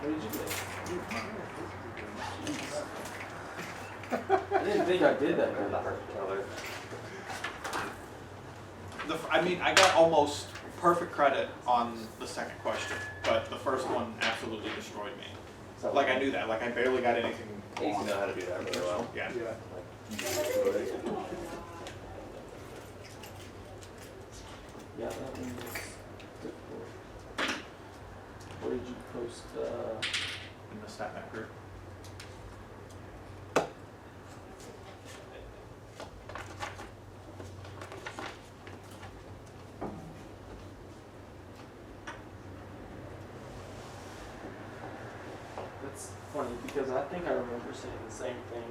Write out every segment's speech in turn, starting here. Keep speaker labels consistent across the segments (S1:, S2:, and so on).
S1: What did you get? I didn't think I did that good.
S2: I mean, I got almost perfect credit on the second question, but the first one absolutely destroyed me. Like I knew that, like I barely got anything
S1: You
S2: on.
S1: know how to do that really well.
S2: Yeah.
S1: Yeah, that one was difficult. What did you post?
S2: In the StatMech group.
S1: That's funny because I think I remember saying the same thing.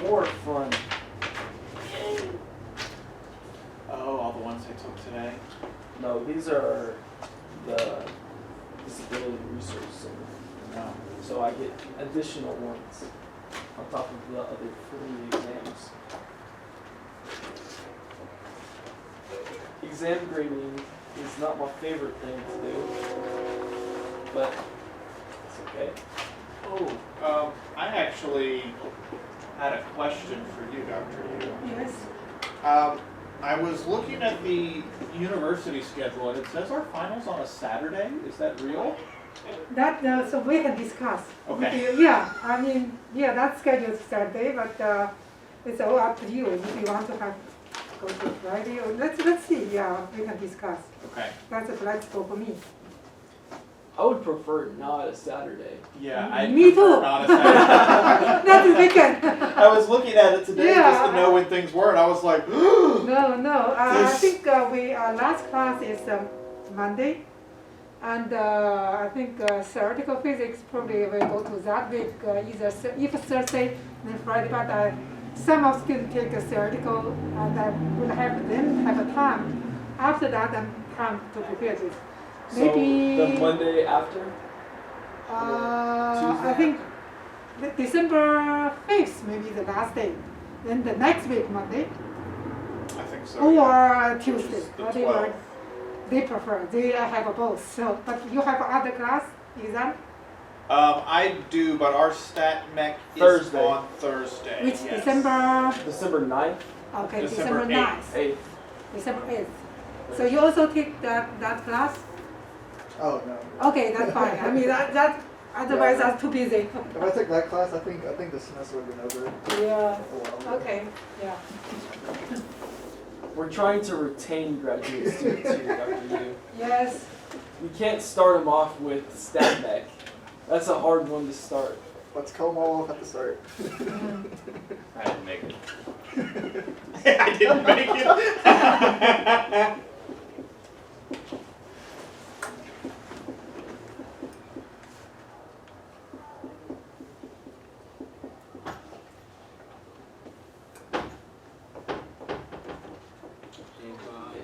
S1: More fun.
S2: Oh, all the ones I took today.
S1: No, these are the disability research center.
S2: No.
S1: So I get additional ones on top of the other 3 exams. Exam grading is not my favorite thing to do, but it's okay.
S2: Oh, I actually had a question for you, Dr. Yu.
S3: Yes.
S2: I was looking at the university schedule and it says our finals on a Saturday. Is that real?
S3: That, so we can discuss.
S2: Okay.
S3: Yeah, I mean, yeah, that schedule is Saturday, but it's all up to you if you want to have, go to Friday or let's see, yeah, we can discuss.
S2: Okay.
S3: That's flexible for me.
S1: I would prefer not a Saturday.
S2: Yeah, I
S3: Me
S2: prefer
S3: too.
S2: not a Saturday.
S3: That's the weekend.
S2: I was looking at it today just
S3: Yeah.
S2: to know when things were, and I was like,
S3: No, I
S2: This-
S3: think we, last class is Monday. And I think theoretical physics probably will go to that week, either if Thursday, then Friday, but some of students take a theoretical and I will have them have a time. After that, time to prepare this. Maybe
S1: So the Monday after?
S3: I
S1: Tuesday?
S3: think December 5th, maybe the last day. Then the next week, Monday,
S2: I think so.
S3: or Tuesday,
S2: The
S3: whatever
S2: 12th.
S3: they prefer. They have both. So, but you have other class exam,
S2: I do, but our stat mech is
S1: Thursday.
S2: on Thursday.
S3: which
S2: yes.
S3: December,
S1: December 9th,
S3: okay,
S2: December
S3: December 9th,
S1: 8th.
S3: December 8th. So you also take that class?
S4: Oh, no.
S3: Okay, that's fine. I mean, that otherwise
S4: Yeah.
S3: that's too busy.
S4: If I took that class, I think the semester would have been over
S3: Yeah,
S4: a while ago.
S3: okay, yeah.
S1: We're trying to retain graduate students here, Dr. Yu.
S3: Yes,
S1: You can't start them off with StatMech. That's a hard one to start.
S4: Let's call them all off at the start.
S5: I didn't make it.
S2: I didn't make it.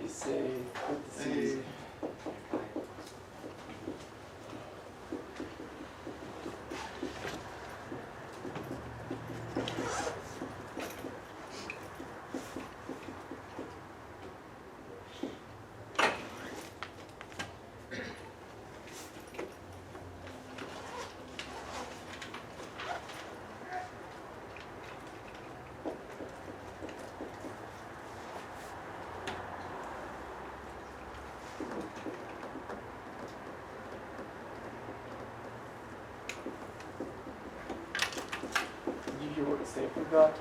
S1: They say, good to see you. Did you hear what Stanford got?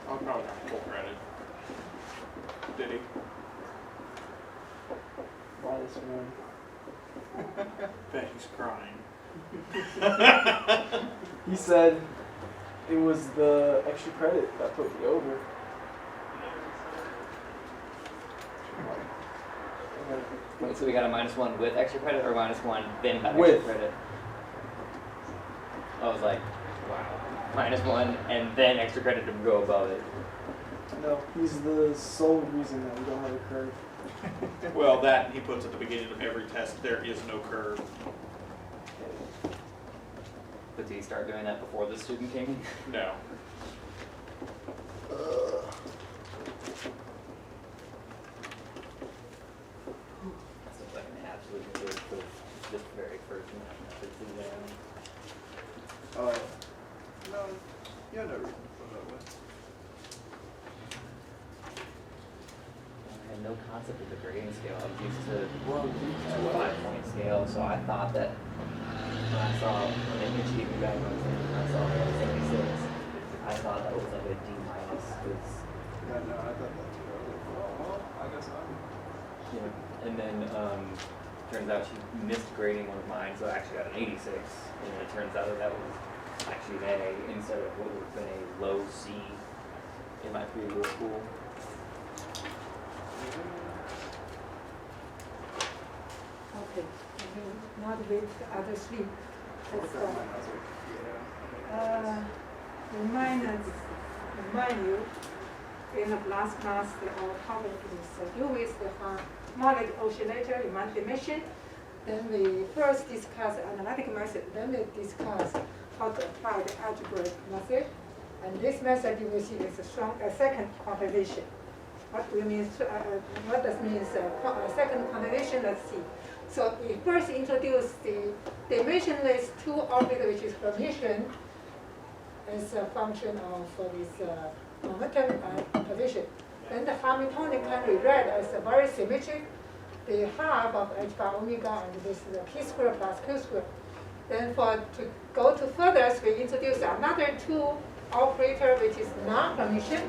S2: I'll probably have full credit. Did he?
S1: -1.
S2: Bet he's crying.
S1: He said it was the extra credit that put me over.
S5: Wait, so we got a -1 with extra credit or -1 then got
S1: With.
S5: extra credit? I was like, wow. -1 and then extra credit to go above it.
S1: No, he's the sole reason that we don't have a curve.
S2: Well, that he puts at the beginning of every test, there is no curve.
S5: But did he start doing that before the student came in?
S2: No.
S5: That seems like an absolute mistake for this very first mathematics exam.
S4: No, yeah, no reason to feel that way.
S5: I had no concept of the grading scale. I was used to a 5-point scale, so I thought that when I saw when they pitched me back when I saw 76, I thought that was like a D minus because
S4: Yeah, no, I thought that too. I was like, oh, well, I guess I'm.
S5: and then turns out she missed grading one of mine, so I actually got an 86, and it turns out that that was actually an A instead of what would have been a low C in my previous school.
S3: Okay, not with other three. Let's go. Remind you, in the last class, our topic is deal with the harmonic oscillator in multi-dimension. Then we first discuss analytic method, then we discuss how to apply the algebraic method. And this method you will see is a second quantization. What do you mean? What does mean second quantization? Let's see. So we first introduce the dimensionless two orbit, which is Hermitian, as a function of this momentum and position. Then the Hamiltonian can be read as a very symmetric, the half of h bar omega, and this is the p squared plus q squared. Then to go to further, we introduce another two operator, which is non-Hermitian,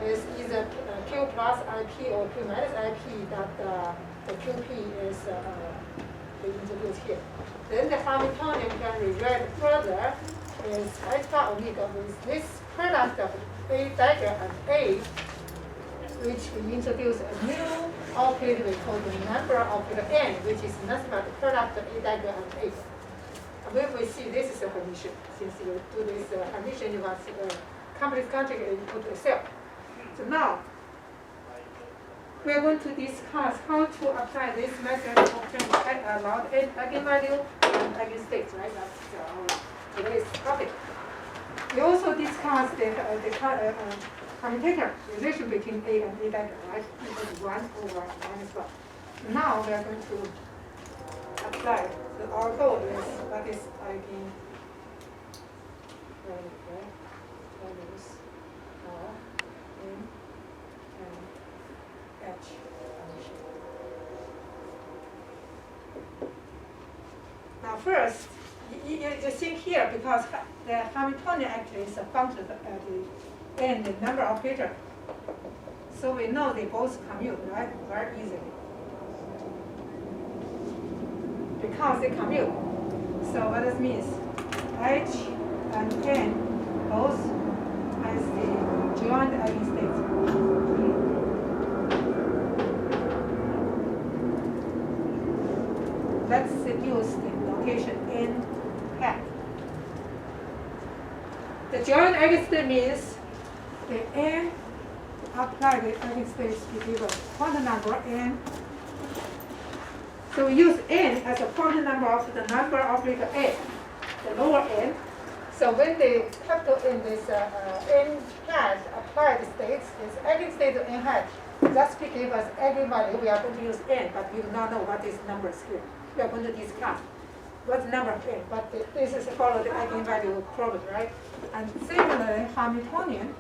S3: is either q plus ip or q minus ip, that the qp is we introduce here. Then the Hamiltonian can be read further is h bar omega with this product of a dagger and a, which we introduce a new operator we call the number operator n, which is nothing but the product of a dagger and a. When we see this is a Hermitian, since you do this Hermitian, you must complete conjugate and put a cell. So now, we are going to discuss how to apply this method to obtain allowed eigenvalue and eigenstates, right? That's our today's topic. We also discussed the commutator relation between A and A dagger, right? Equals 1 over minus 1. Now we are going to apply. So our goal is what is eigen values are in and H. Now first, you think here, because the Hamiltonian actually is a function of the n, the number operator. So we know they both commute, right? Very easily. Because they commute. So what this means, H and n both has the joint eigenstates. Let's use the notation n hat. The joint eigenstate means the n apply the eigenstates to give a quantum number n. So we use n as a quantum number of the number operator n, the lower n. So when the capital N, this n hat applied states, is eigenstate to n hat, that's to give us eigenvalue. We are going to use n, but we do not know what these numbers here. We are going to discuss what's the number of n, but this is follow the eigenvalue problem, right? And similarly, Hamiltonian,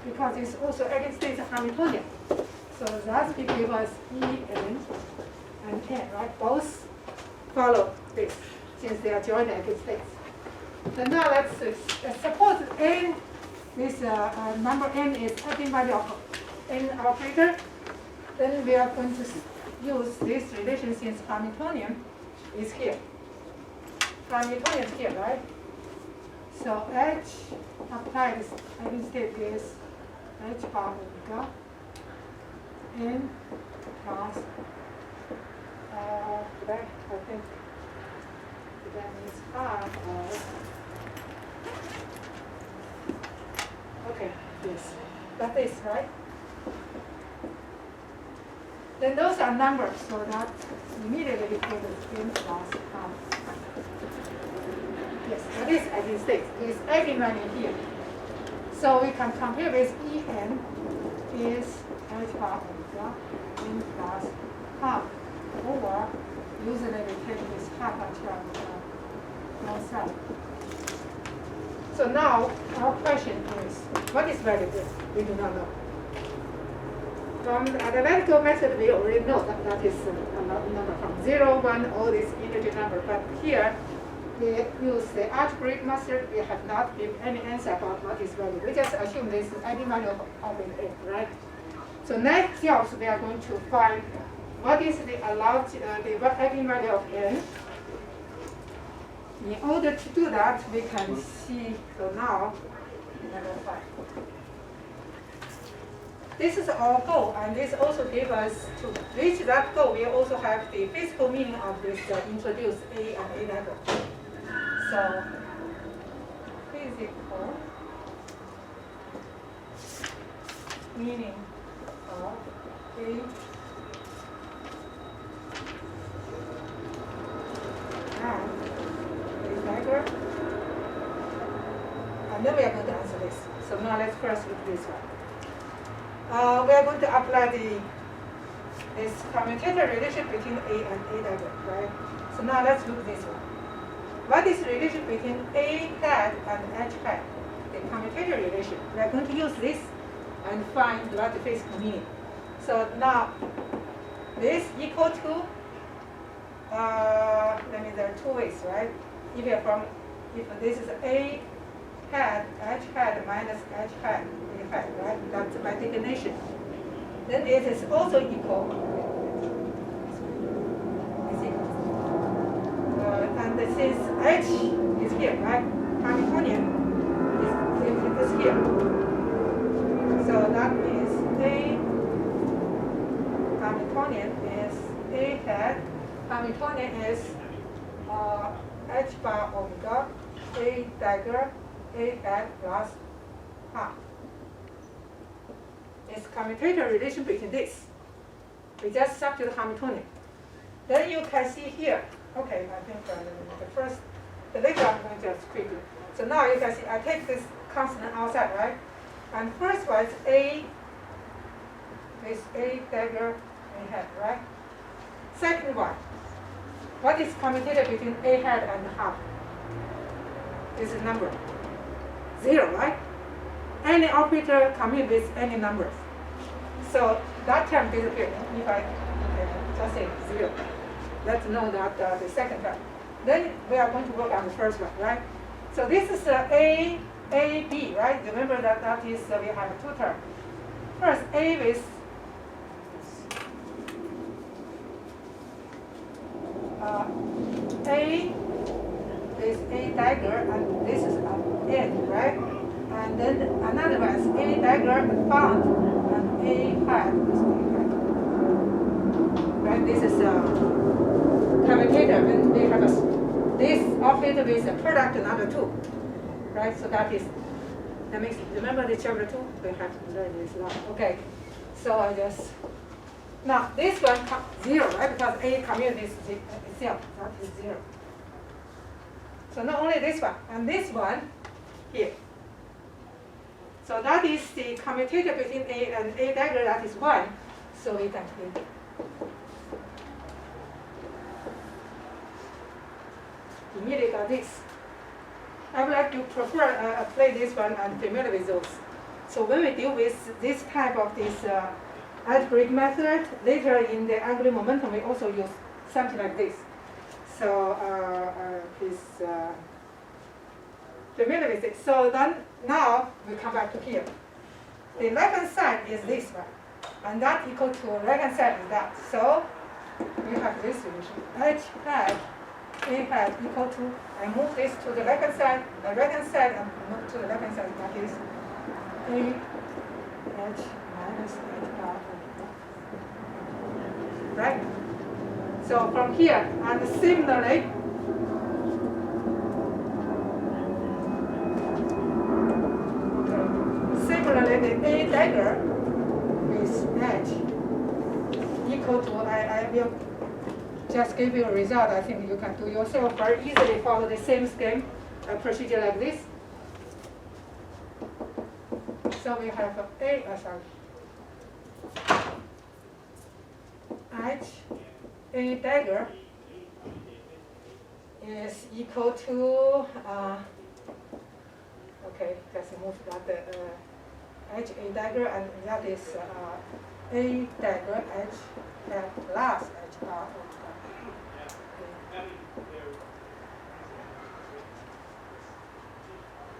S3: because it's also eigenstate Hamiltonian. So that's to give us E n and n, right? Both follow this, since they are joint eigenstates. So now let's suppose n, this number n is eigenvalue of n operator. Then we are going to use this relation since Hamiltonian is here. Hamiltonian is here, right? So H applied eigenstate is H bar omega n plus I think that means half of, okay, this. That is right. Then those are numbers, so that immediately we put n plus half. Yes, that is at state. It's every money here. So we can compare with En is h bar omega n plus half over, usually we take this half and term outside. So now our question is, what is variable? We do not know. From the analytical method, we already know that that is a number from 0, 1, all these integer number. But here, we use the algebraic method. We have not given any answer about what is value. We just assume this is any value of n, right? So next jobs, we are going to find what is the allowed the eigenvalue of n. In order to do that, we can see, so now, number 5. This is our goal, and this also gives us, to reach that goal, we also have the physical meaning of this introduced A and A level. So, physical meaning of A and A dagger. And then we are going to answer this. So now let's first look at this one. We are going to apply this commutator relation between A and A dagger, right? So now let's look at this one. What is the relation between A hat and H hat? The commutator relation. We are going to use this and find what the physical meaning. So now this equal to, there are two ways, right? If this is A hat, H hat minus H hat, A hat, right? That's by definition. Then it is also equal. It's equal. And since H is here, right? Hamiltonian is here. So that means A Hamiltonian is A hat. Hamiltonian is H bar omega A dagger A hat plus half. It's commutator relation between this. We just substitute Hamiltonian. Then you can see here. Okay, I think the later I'm going to just quickly. So now you can see I take this constant outside, right? And first one is A is A dagger A hat, right? Second one, what is commutator between A hat and half? This is number 0, right? Any operator commute with any numbers. So that term disappears. If I just say 0, let's know that the second term. Then we are going to work on the first one, right? So this is A, B, right? Remember that is we have two terms. First, A with A is A dagger, and this is an N, right? And then another one is A dagger and bound, and A hat is A hat. Right? This is a commutator when we have this operator with a product number 2. Right? So that makes it. Remember the chapter 2? We have to learn this now. Okay. So I just now this one 0, right? Because A commutes itself. That is 0. So not only this one, and this one here. So that is the commutator between A and A dagger, that is 1. So we can take immediately got this. I would like to play this one and familiar with those. So when we deal with this type of this algebraic method, later in the angular momentum we also use something like this. So please familiar with it. So then now we come back to here. The left-hand side is this one, and that equal to right-hand side is that. So we have this solution. H hat, A hat equal to, I move this to the right-hand side, and move to the left-hand side. That is A H minus H bar. Right? So from here, and similarly, the A dagger with H equal equal to, I will just give you a result. I think you can do yourself very easily follow the same scheme, a procedure like this. So we have A dagger is equal to, okay, let's move that H A dagger, and that is A dagger H plus H bar.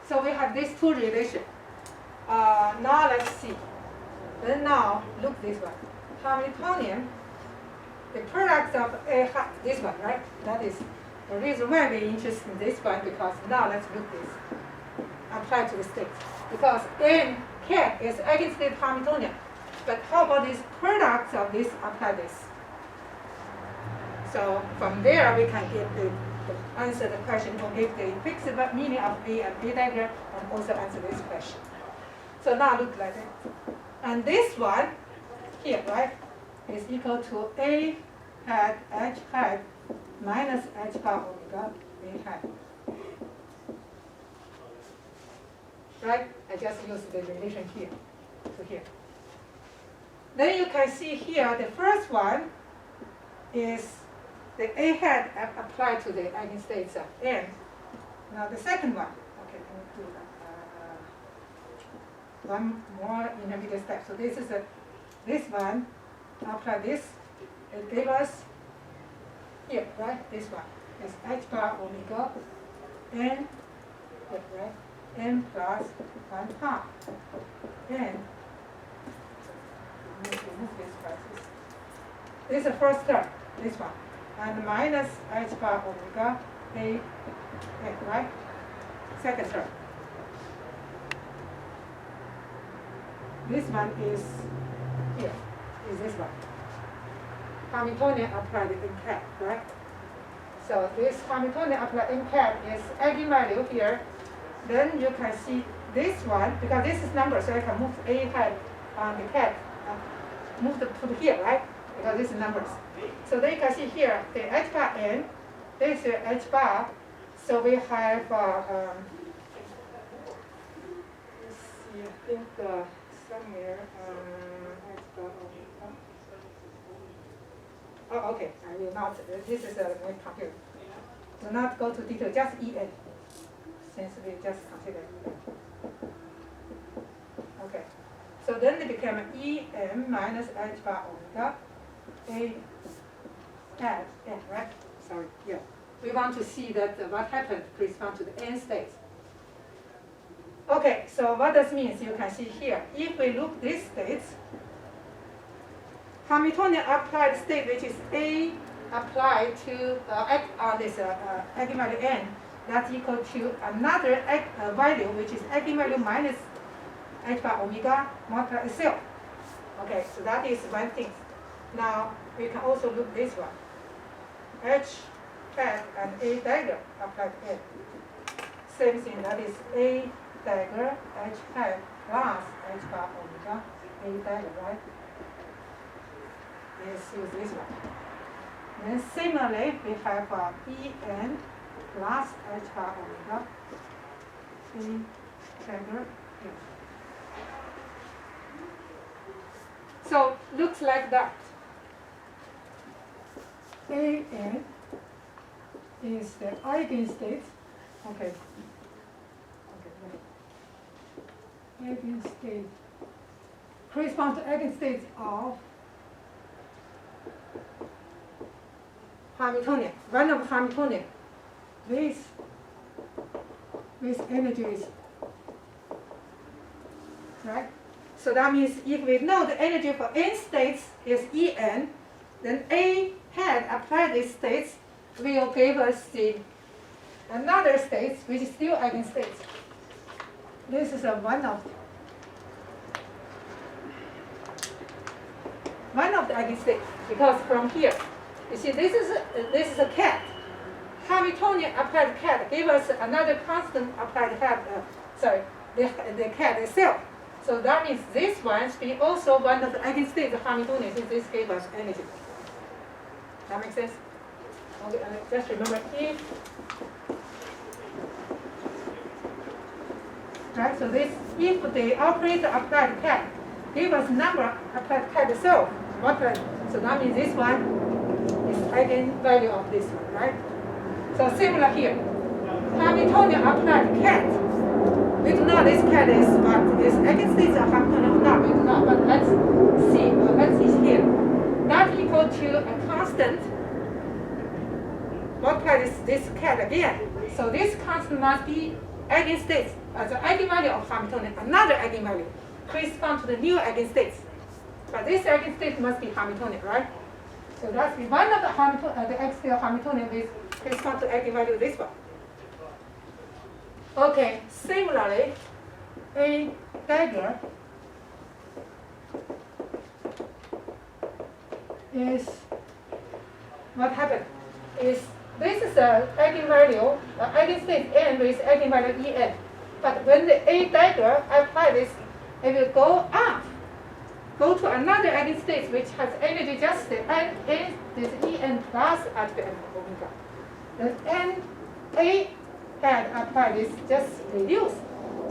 S3: So we have these two relations. Now let's see. Then now look this one. Hamiltonian, the product of A hat, this one, right? That is the reason why we're interested in this one, because now let's look this. Apply to the states. Because N cat is eigenstate Hamiltonian. But how about this product of this apply this? So from there we can get the answer the question or give the fixed meaning of A and A dagger and also answer this question. So now look like that. And this one here, right, is equal to A hat H hat minus H bar omega A hat. Right? I just use the relation here to here. Then you can see here the first one is the A hat applied to the eigenstates of N. Now the second one, okay, let me do that. One more intermediate step. So this is this one, apply this, it gave us here, right? This one is H bar omega N, here, right? N plus 1 half N. Remove this process. This is the first term, this one. And minus H bar omega A N, right? Second term. This one is here, is this one. Hamiltonian applied in cap, right? So this Hamiltonian applied in cap is eigenvalue here. Then you can see this one, because this is number, so I can move A hat on the cap, move the put here, right? Because this is numbers. So then you can see here, the H bar N, this is H bar. So we have, let's see, I think somewhere, H bar omega. Oh, okay, I will not, this is a computer. Do not go to detail, just En. Since we just consider En. Okay, so then it became En minus H bar omega A hat N, right? Sorry, yeah. We want to see that what happened correspond to the N states. Okay, so what this means, you can see here. If we look these states, Hamiltonian applied state, which is A applied to on this eigenvalue N, that's equal to another value, which is eigenvalue minus H bar omega multiplied itself. Okay, so that is one thing. Now we can also look this one. H hat and A dagger applied to N. Same thing, that is A dagger H hat plus H bar omega A dagger, right? Let's use this one. Then similarly, we have En plus H bar omega A dagger here. So looks like that. An is the eigenstate. Okay. Eigenstate corresponds to eigenstates of Hamiltonian. One of Hamiltonian with energies. Right? So that means if we know the energy for N states is En, then A hat applied these states will give us the another states which is still eigenstates. This is one of the eigenstates, because from here, you see this is a cat. Hamiltonian applied cat gave us another constant applied cat. The cat itself. So that means this one should be also one of the eigenstates of Hamiltonian, since this gave us energy. That makes sense? Okay, just remember if, right, so this, if the operator applied cat, give us number applied cat itself, so that means this one is eigenvalue of this one, right? So similar here, Hamiltonian applied cat. We do not this cat is, but is eigenstates of Hamiltonian or not, we do not, but let's see here. That equal to a constant, multiply this cat again. So this constant must be eigenstates as an eigenvalue of Hamiltonian, another eigenvalue, correspond to the new eigenstates. But this eigenstate must be Hamiltonian, right? So that's one of the Hamiltonian, the x-scale Hamiltonian with correspond to eigenvalue of this one. Okay, similarly, a dagger is, what happened is, this is an eigenvalue, eigenstate n with eigenvalue en. But when the A dagger apply this, it will go up, go to another eigenstate which has energy just the n, this En plus attribute omega. The n A had applied this just reduce,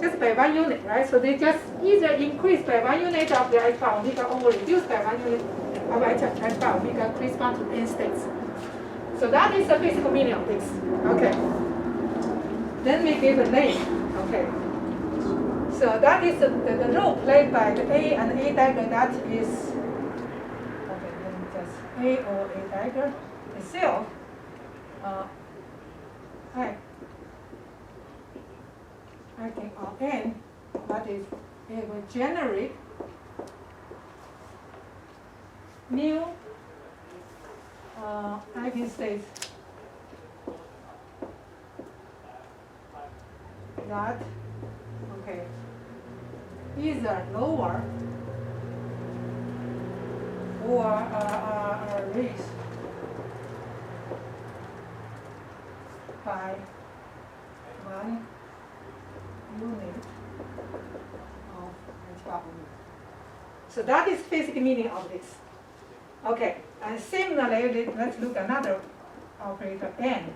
S3: just by 1 unit, right? So they just either increase by 1 unit of the alpha omega or reduce by 1 unit of alpha omega correspond to n states. So that is the physical meaning of this. Okay. Then we give a name. Okay. So that is the role played by the A and A dagger. That is, okay, then just A or A dagger itself. Acting on N, that is, it will generate new eigenstates that, okay, either lower or raised by 1 unit of alpha omega. So that is basic meaning of this. Okay, and similarly, let's look another operator n.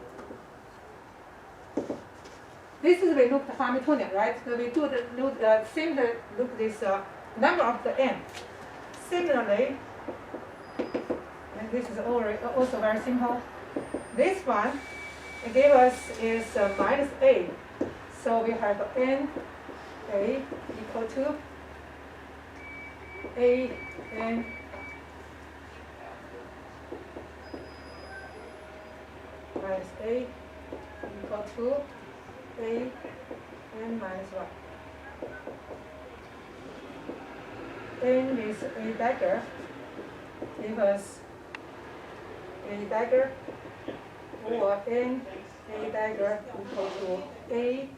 S3: This is we look the Hamiltonian, right? So we do the similar look this number of the n. Similarly, and this is also very simple. This one it gave us is minus a. So we have n a equal to a n minus a equal to a n minus 1. N is a dagger, give us a dagger, or n a dagger equal to a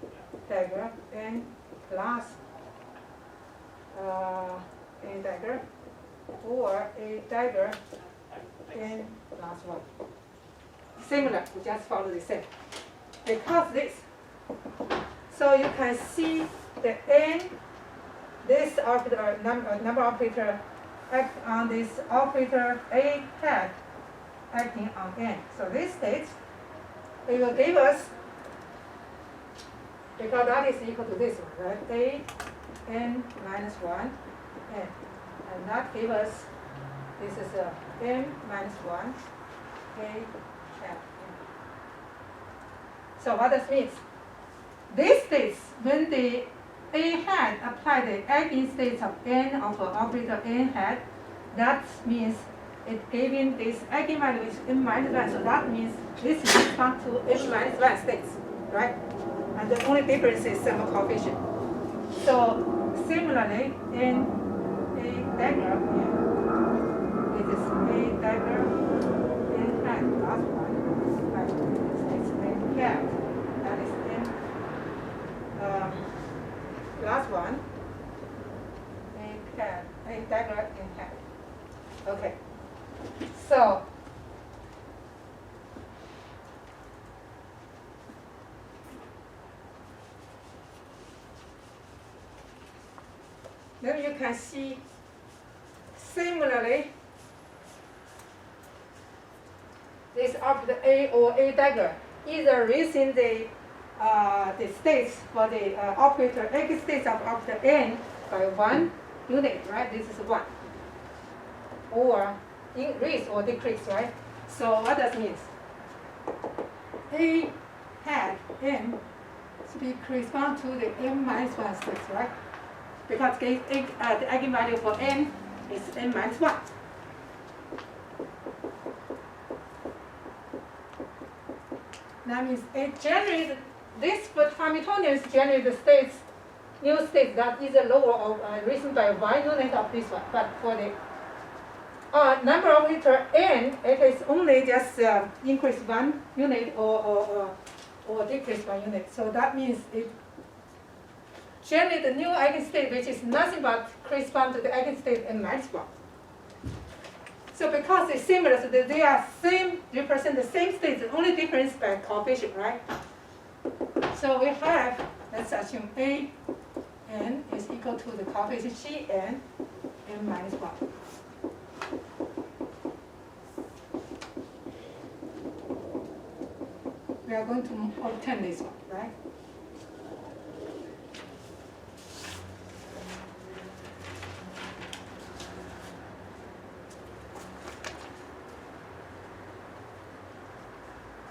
S3: dagger n plus a dagger, or a dagger n plus 1. Similar, we just follow the same. Because this, so you can see the n, this operator, number operator act on this operator a hat acting on n. So this state, it will give us, because that is equal to this one, right? A n minus 1 n. And that gives us, this is n minus 1 a hat n. So what does mean? This states when the A hat apply the eigenstates of n of operator n hat, that means it giving this eigenvalue is n minus 1. So that means this is respond to n minus 1 states, right? And the only difference is some coefficient. So similarly, in a dagger, it is a dagger n hat plus 1. Right? It's a cat. That is n plus 1. A cat, a dagger n hat. Okay. So then you can see similarly this operator A or A dagger, either raising the states for the operator X states of operator N by 1 unit, right? This is 1. Or increase or decrease, right? So what does it mean? A hat N should be correspond to the N minus 1 states, right? Because the eigenvalue for N is N minus 1. That means it generates, this Hamiltonian generates the states, new states that is lower or risen by 1 unit of this one. But for the number operator N, it is only just increase 1 unit or decrease 1 unit. So that means it generates a new eigenstate which is nothing but correspond to the eigenstate N minus 1. So because it's similar, so they are same, represent the same states, the only difference by coefficient, right? So we have, let's assume A N is equal to the coefficient G N minus 1. We are going to obtain this one, right?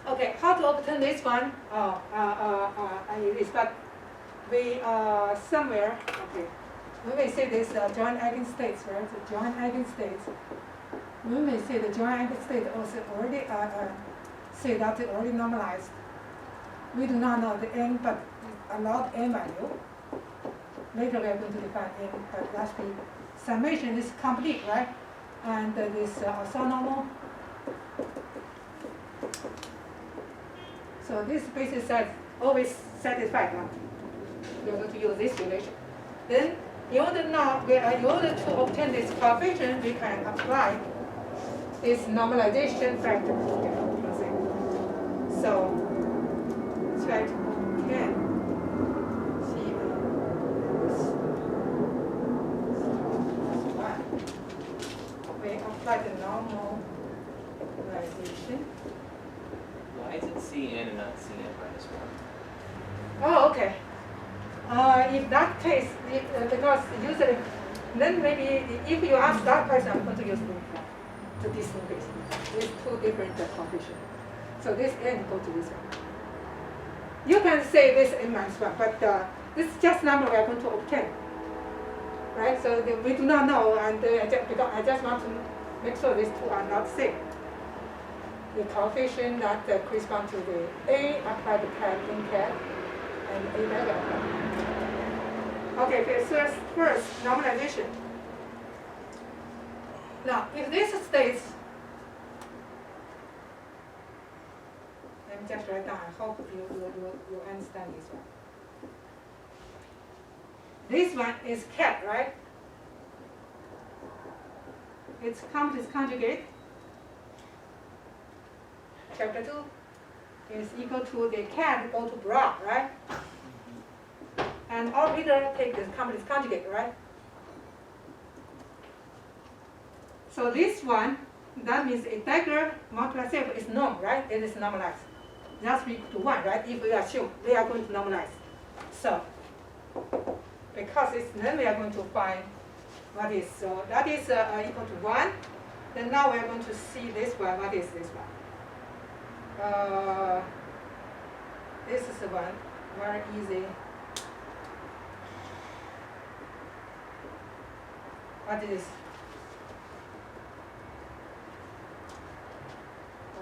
S3: Okay, how to obtain this one? I erase, but we somewhere, okay, we may say this joint eigenstates, right? The joint eigenstates. We may say the joint eigenstate also already say that it already normalized. We do not know the n, but allowed n value. Later we are going to define n, but that's the summation is complete, right? And this orthonormal. So this basis set always satisfied. We're going to use this relation. Then, in order to obtain this coefficient, we can apply this normalization factor. So, try to obtain we apply the normalization.
S5: Why is it Cn and not Cn minus 1?
S3: Oh, okay. In that case, because usually, then maybe if you ask that person, I'm going to use to distinguish these two different coefficients. So this n go to this one. You can say this n minus 1, but this is just number we are going to obtain. Right? So we do not know, and because I just want to make sure these two are not same. The coefficient that correspond to the A applied to CAD in CAD and A dagger. Okay, first normalization. Now, if this states, let me just write down. I hope you understand this one. This one is CAD, right? Its complex conjugate. Chapter 2 is equal to the CAD go to bra, right? And operator take the complex conjugate, right? So this one, that means a dagger multiplied self is norm, right? It is normalized. That's equal to 1, right? If we assume we are going to normalize. So, because it's, then we are going to find what is, so that is equal to 1. Then now we are going to see this one, what is this one? This is the one, very easy. What is?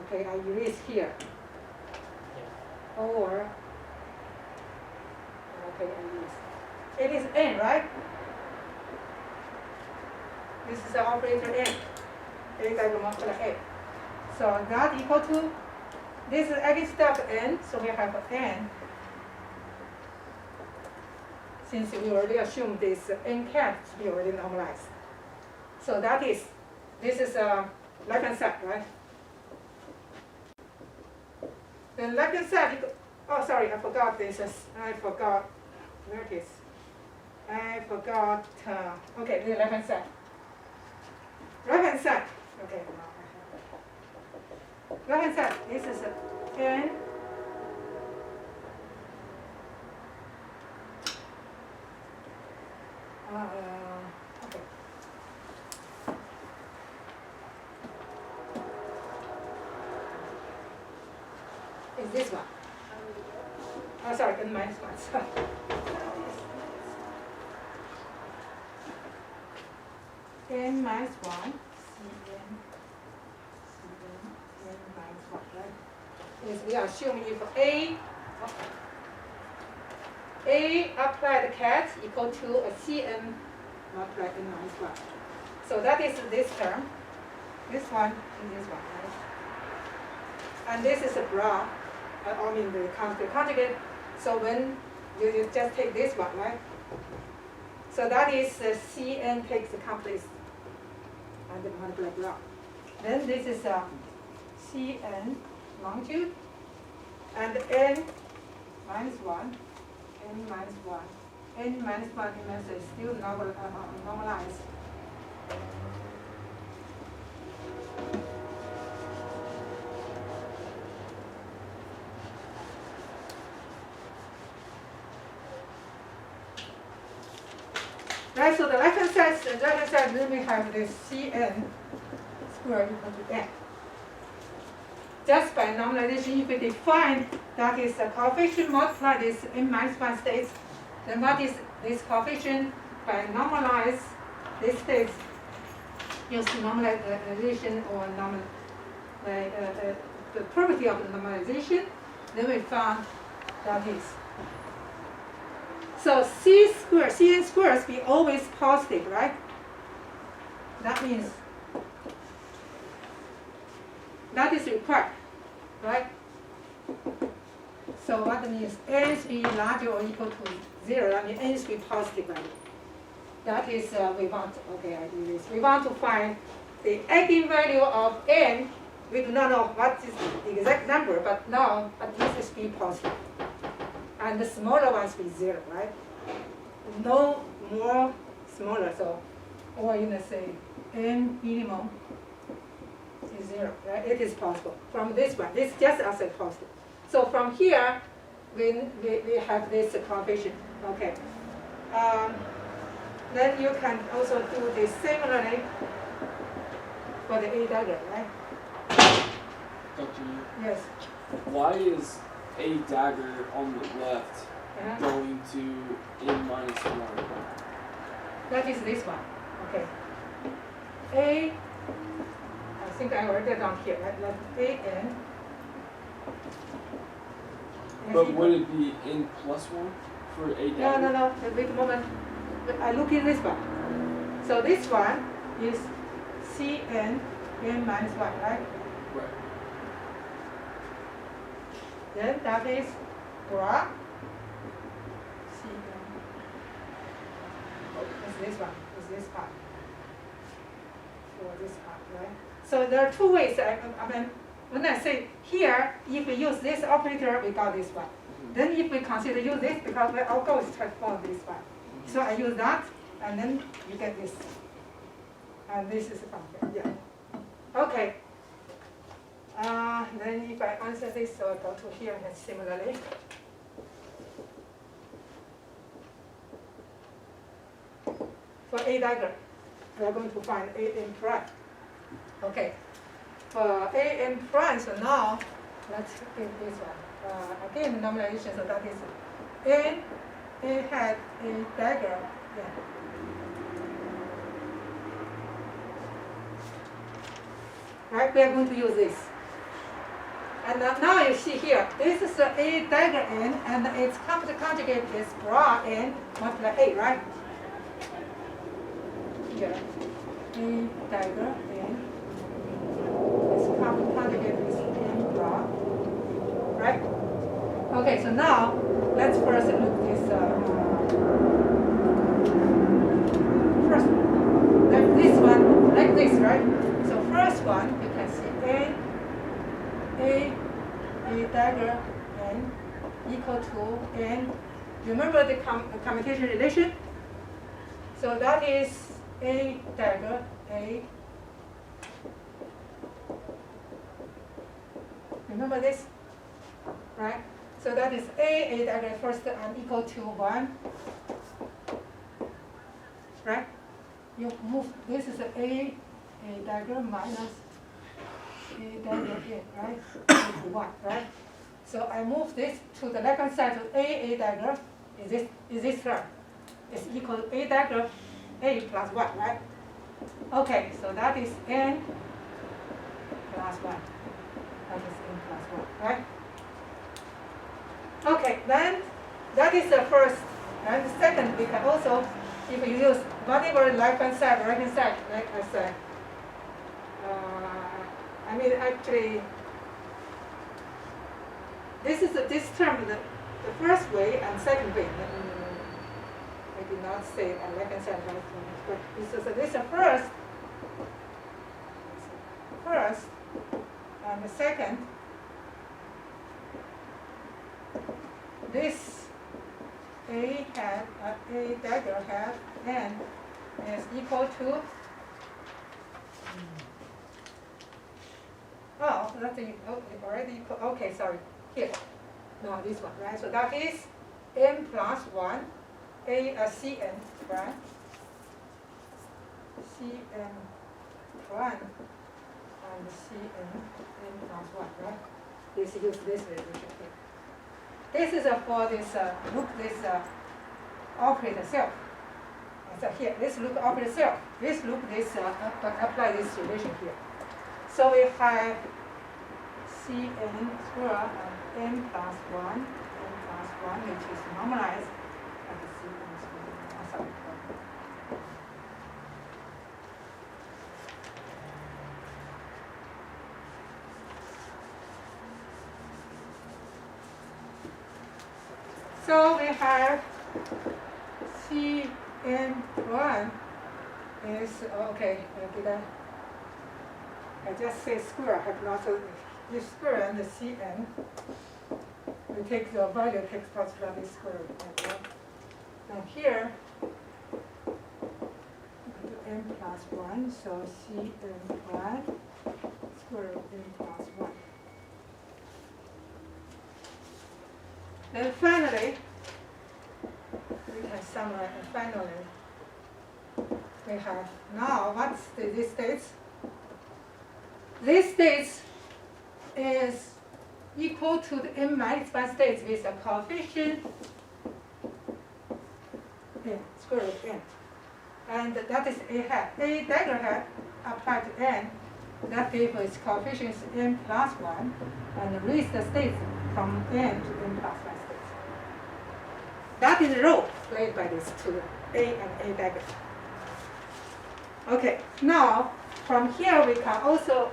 S3: Okay, I erase here. Or, okay, I erase. It is n, right? This is the operator n. A diagonal A. So that equal to, this is eigenstate of n, so we have n. Since we already assumed this n CAD to be already normalized. So that is, this is left-hand side, right? Then left-hand side, oh sorry, I forgot this. I forgot, where it is? I forgot, okay, the left-hand side. Right-hand side, okay, now I have it. right hand side, this is n. Okay. Is this one? Oh, sorry, n minus one. Sorry. N minus one. Cn. N minus one, right? Is we assume if A applied cat equal to a Cn multiplied n minus one. So that is this term. This one and this one, right? And this is a bra. I mean the conjugate. So when you just take this one, right? So that is Cn takes the complex and multiply bra. Then this is Cn longitude and n minus 1, n minus 1. N minus 1 is still normalized. Right, so the left-hand side, then we have this Cn squared equal to n. Just by normalization, if we define that is a coefficient multiply this n minus 1 states, then what is this coefficient by normalize this states, use normalization or the property of normalization, then we found that is. So Cn squares be always positive, right? That means that is required, right? So what means n is be larger or equal to 0, that means n is be positive value. That is we want, okay, I do this. We want to find the eigenvalue of n. We do not know what is the exact number, but now at least it's be positive. And the smaller ones be 0, right? No more smaller, so, or you know say n minimum is 0, right? It is possible. From this one, this just as a positive. So from here, we have this coefficient, okay. Then you can also do this similarly for the A dagger, right?
S6: Dr. Yu,
S3: Yes.
S6: why is A dagger on the left
S3: Uh-huh.
S6: going to n minus 1?
S3: That is this one, okay. I think I wrote it down here, right? Like AN.
S6: But would it be n plus 1 for A dagger?
S3: No. Wait a moment. I look in this one. So this one is Cn n minus 1, right?
S6: Right.
S3: Then that is bra Cn. Oh, it's this one. It's this part. Or this part, right? So there are two ways. I mean, when I say here, if we use this operator, we got this one. Then if we consider use this, because our goal is transform this one. So I use that, and then you get this. And this is from here, yeah. Okay. Then if I answer this, so I go to here and similarly. For A dagger, we are going to find An prime. Okay. For An prime, so now let's get this one. Again, normalization, so that is A had A dagger. Yeah. Right, we are going to use this. And now you see here, this is A dagger n, and its conjugate is bra n multiplied A, right? Here, A dagger n, its conjugate is n bra, right? Okay, so now let's first look this first like this one, like this, right? So first one, you can see A dagger n equal to n. Remember the commutation relation? So that is A dagger A Remember this? Right? So that is A diagram first and equal to 1. Right? You move, this is A diagram minus A diagram A, right? Equal to 1, right? So I move this to the left hand side to A diagram. Is this term? It's equal to A diagram A plus 1, right? Okay, so that is N plus 1. That is N plus 1, right? Okay, then that is the first. And the second, we can also, if you use whatever left hand side, right hand side, like I said, I mean actually, this is this term, the first way and second way. I did not say on left hand side, right hand side, but this is the first, and the second. This A hat, A dagger hat, N is equal to, oh, that's already equal, okay, sorry, here, no, this one, right? So that is N plus 1, Cn, right? Cn 1 and Cn N plus 1, right? This use this relation here. This is for this look this operator self. So here, this look operator self. This look this apply this relation here. So we have Cn square and N plus 1, which is normalized at the Cn square. Sorry. So we have Cn1 is, okay, I just say square, have not, this square and the Cn, we take the value, takes particularly square. Now here, N plus 1, so Cn1 square N plus 1. Then finally, we can summarize. Finally, we have now what's this states? This states is equal to the n minus 1 states with a coefficient n, square root n. And that is A hat. A dagger hat applied to n, that gives us coefficients n plus 1, and raise the states from n to n plus 1 states. That is the role played by these two, A and A dagger. Okay, now from here we can also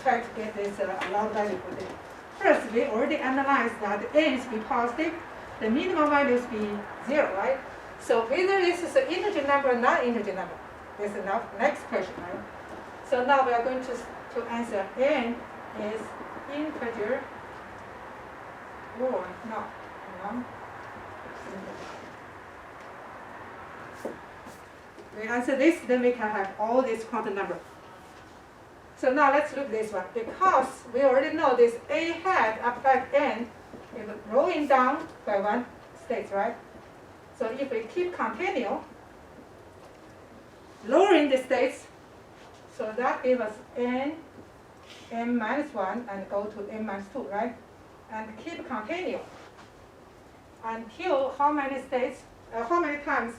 S3: try to get this log value for this. First, we already analyzed that n is be positive, the minimum value is be 0, right? So whether this is an integer number or non-integer number, this is the next question, right? So now we are going to answer n is integer or not. We answer this, then we can have all these quantum numbers. So now let's look at this one. Because we already know this A hat applied n is rolling down by 1 state, right? So if we keep continue, lowering the states, so that gives us n minus 1 and go to n minus 2, right? And keep continue until how many states, how many times?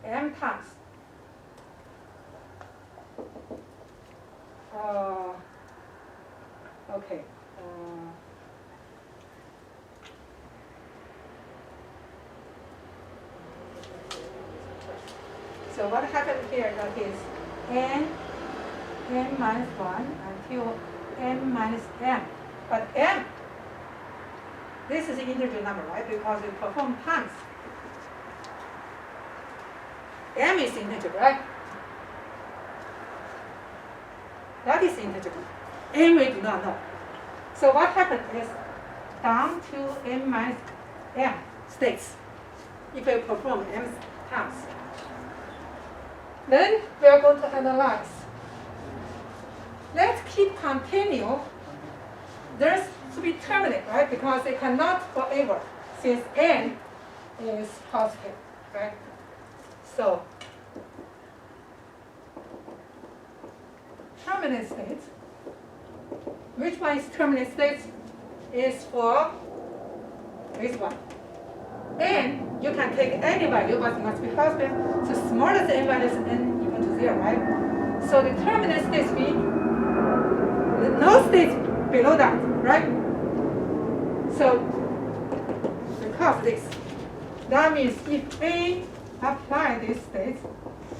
S3: M times. Okay. So what happened here? That is n minus 1 until n minus m. But m, this is an integer number, right? Because we perform times. M is integer, right? That is integer. N we do not know. So what happened is down to n minus m states if we perform m times. Then we are going to analyze. Let's keep continue, there's to be terminate, right? Because it cannot forever, since n is positive, right? So terminate state, which one is terminate state? Is for this one. N, you can take any value, but it must be positive. So smaller than n minus n equal to 0, right? So the terminate states be no states below that, right? So because this, that means if A apply this state,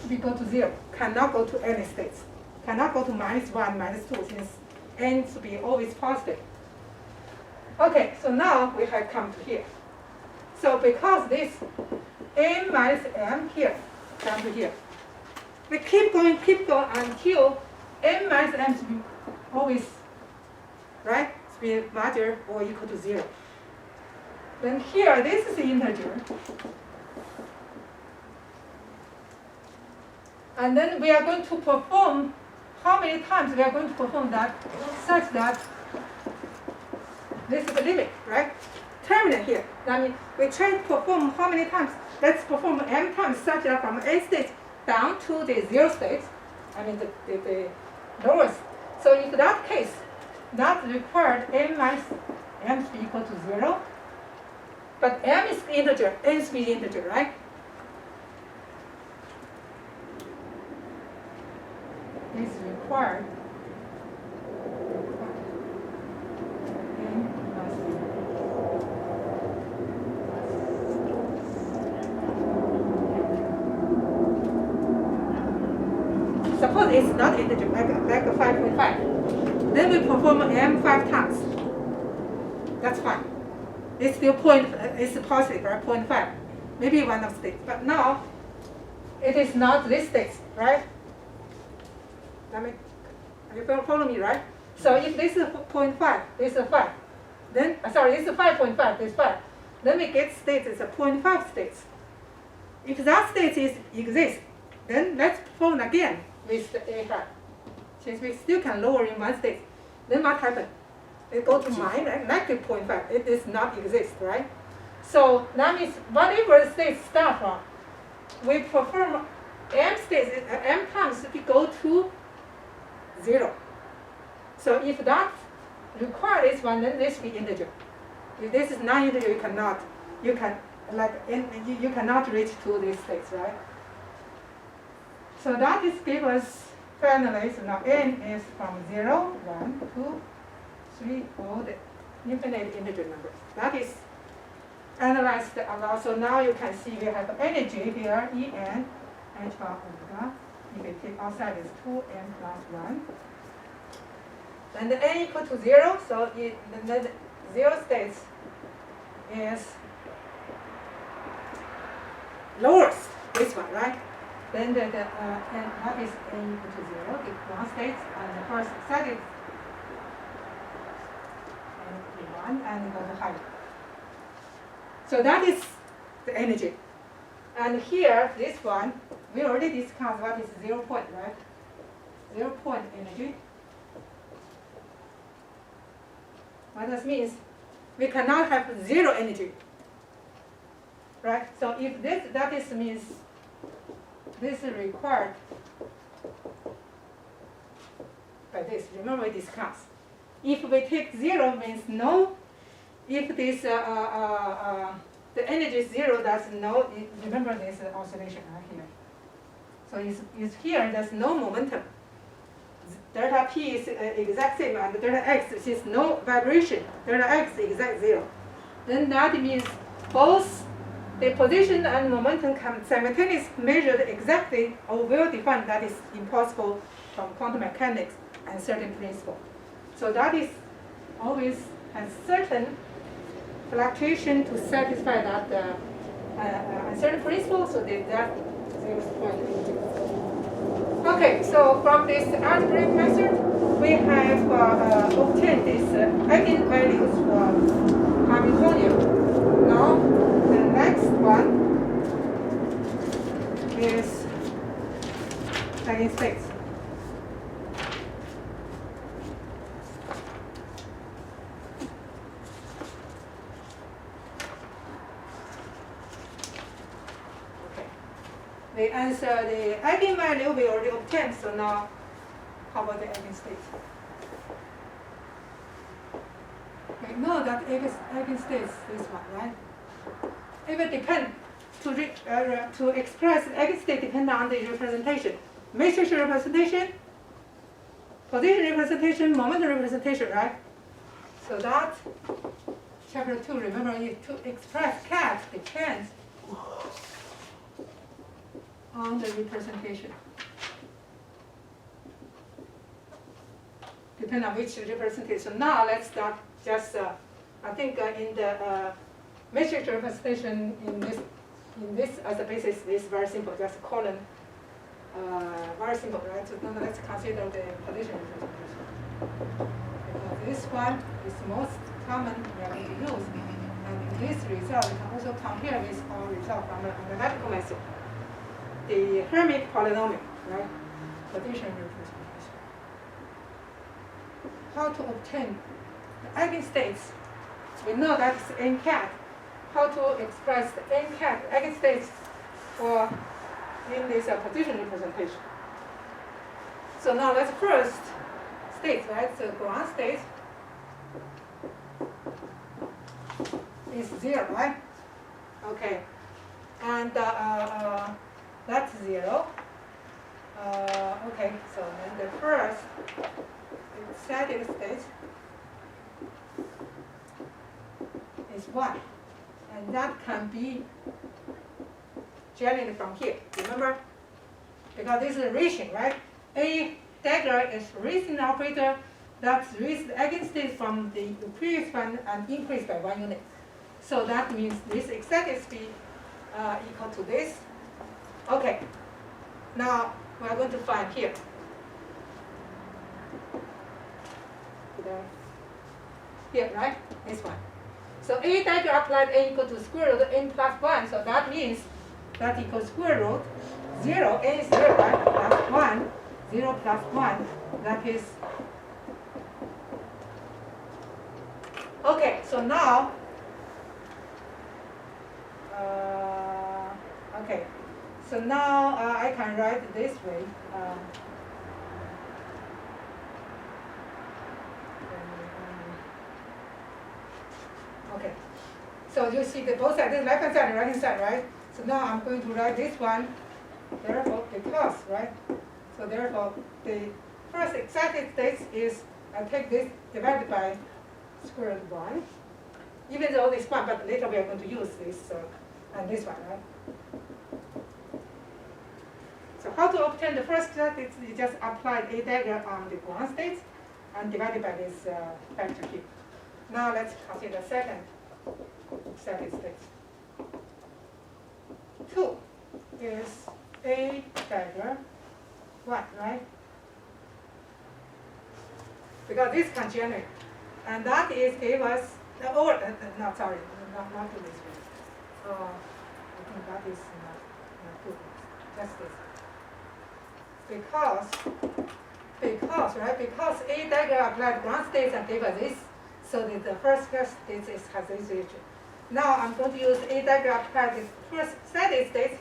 S3: we go to 0, cannot go to any states, cannot go to -1, -2, since n to be always positive. Okay, so now we have come to here. So because this n minus m here, come to here. We keep going until n minus m to be always, right, to be larger or equal to 0. Then here, this is the integer. And then we are going to perform, how many times we are going to perform that, such that this is the limit, right? Terminate here. That means we try to perform how many times? Let's perform m times such that from a state down to the 0 state, I mean the lowest. So in that case, that required m minus m to be equal to 0. But m is integer, n is the integer, right? Is required n must be suppose it's not integer, like a 5.5. Then we perform m 5 times. That's fine. It's still it's positive, right? 0.5. Maybe one of states. But now it is not this state, right? You follow me, right? So if this is 0.5, this is 5. Then sorry, this is 5.5, this is 5. Then we get state is a 0.5 states. If that state exists, then let's perform again with the A hat. Since we still can lower in one state, then what happens? It goes to negative 0.5. It does not exist, right? So that means whatever state start from, we perform m states, m times we go to 0. So if that requires this one, then this be integer. If this is non-integer, you cannot reach to these states, right? So that is give us finally, so now n is from 0, 1, 2, 3, all the infinite integer numbers. That is analyzed a lot. So now you can see we have energy here, En, h bar omega. If we take outside is 2n plus 1. And the n equal to 0, so the 0 states is lowest, this one, right? Then and what is n equal to 0? The one state, and the first set is n 1 and go to higher. So that is the energy. And here, this one, we already discussed what is 0 point, right? 0 point energy. What that means, we cannot have 0 energy, right? So if that means this is required by this. Remember we discussed. If we take 0 means no. If this the energy is 0, that's no. Remember this oscillation right here. So it's here. There's no momentum. Delta P is exact same, and delta X is no vibration. Delta X is exact 0. Then that means both the position and momentum can simultaneously measured exactly or well defined. That is impossible from quantum mechanics and certain principle. So that is always has certain fluctuation to satisfy that certain principle. So that 0 point. Okay, so from this algebraic method, we have obtained these eigenvalues for Hamiltonian. Now, the next one is eigenstates. the answer, the eigenvalue we already obtained, so now how about the eigenstate? We know that eigenstate is this one, right? It will depend to express eigenstate depend on the representation. Matrix representation, position representation, moment representation, right? So that chapter 2, remember to express cat depends on the representation. Depend on which representation. Now let's start just, I think in the matrix representation in this as a basis is very simple, just colon, very simple, right? So now let's consider the position representation. Because this one is most common we are going to use. And this result we can also compare with our result from the analytical method. The Hermite polynomial, right? Position representation. How to obtain the eigenstates? We know that's n cat. How to express the n cat eigenstates for in this position representation? So now let's first state, right? So ground state is 0, right? Okay, and that's 0. Okay, so then the first excited state is 1, and that can be generated from here. Remember, because this is Riccian, right? A dagger is Riccian operator that raised the eigenstate from the previous one and increased by 1 unit. So that means this excited speed equal to this. Okay. Now we are going to find here. Here, right? This one. So A dagger applied A equal to square root n plus 1. So that means that equals square root 0, n is 0, right? Plus 1, 0 plus 1. That is. Okay, so now, okay, so now I can write this way. Okay, so you see the both sides, the left hand side and right hand side, right? So now I'm going to write this one, therefore, because, right? So therefore, the first excited state is, I take this divided by square root 1, even though this one, but later we are going to use this and this one, right? So how to obtain the first state? You just apply A dagger on the ground state and divide it by this factor here. Now let's consider the second excited state. 2 is A dagger 1, right? Because this can generate. And that is gave us, no, sorry, not do this way. I think that is not good. Just this. Because, right, because A dagger applied ground states and gave us this, so that the first state has this region. Now I'm going to use A dagger applied the first steady state,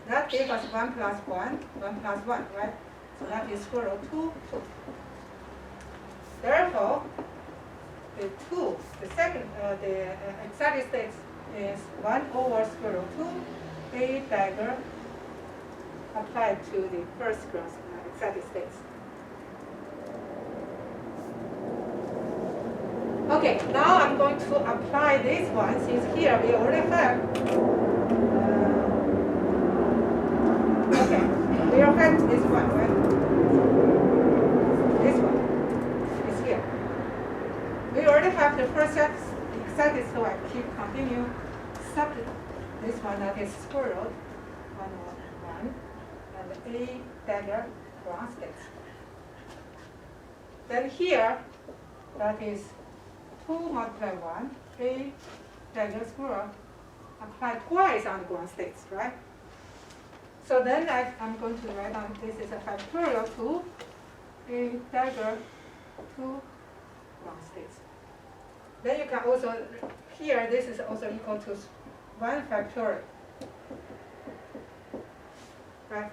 S3: that gave us 1 plus 1, 1 plus 1, right? So that is square root 2, 2. Therefore, the 2, the second, the excited state is 1 over square root 2, A dagger applied to the first excited states. Okay, now I'm going to apply this one, since here we already have, okay, we already have this one, right? This one is here. We already have the first excited, so I keep continue, subtract this one that is square root 1 over 1, and A dagger ground states. Then here, that is 2 multiply 1, A dagger square apply twice on the ground states, right? So then I'm going to write down this is a factorial 2, A dagger 2 ground states. Then you can also, here this is also equal to 1 factorial. right?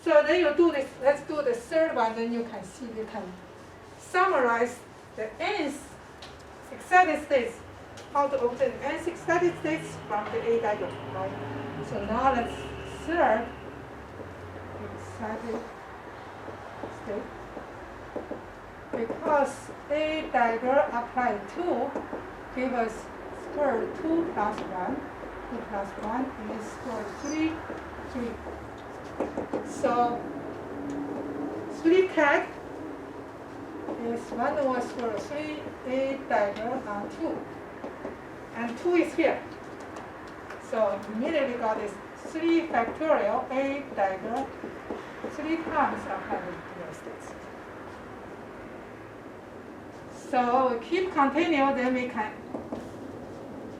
S3: So then you do this, let's do the third one, then you can see, you can summarize the nth excited states, how to obtain nth excited states from the A diagram, right? So now let's third excited state. Because A diagram applied 2 give us square 2 plus 1. 2 plus 1 is square 3, 3. So 3 cat is 1 over square 3 A diagram on 2. And 2 is here. So immediately got this 3 factorial A diagram 3 times applied to the states. So we keep continue, then we can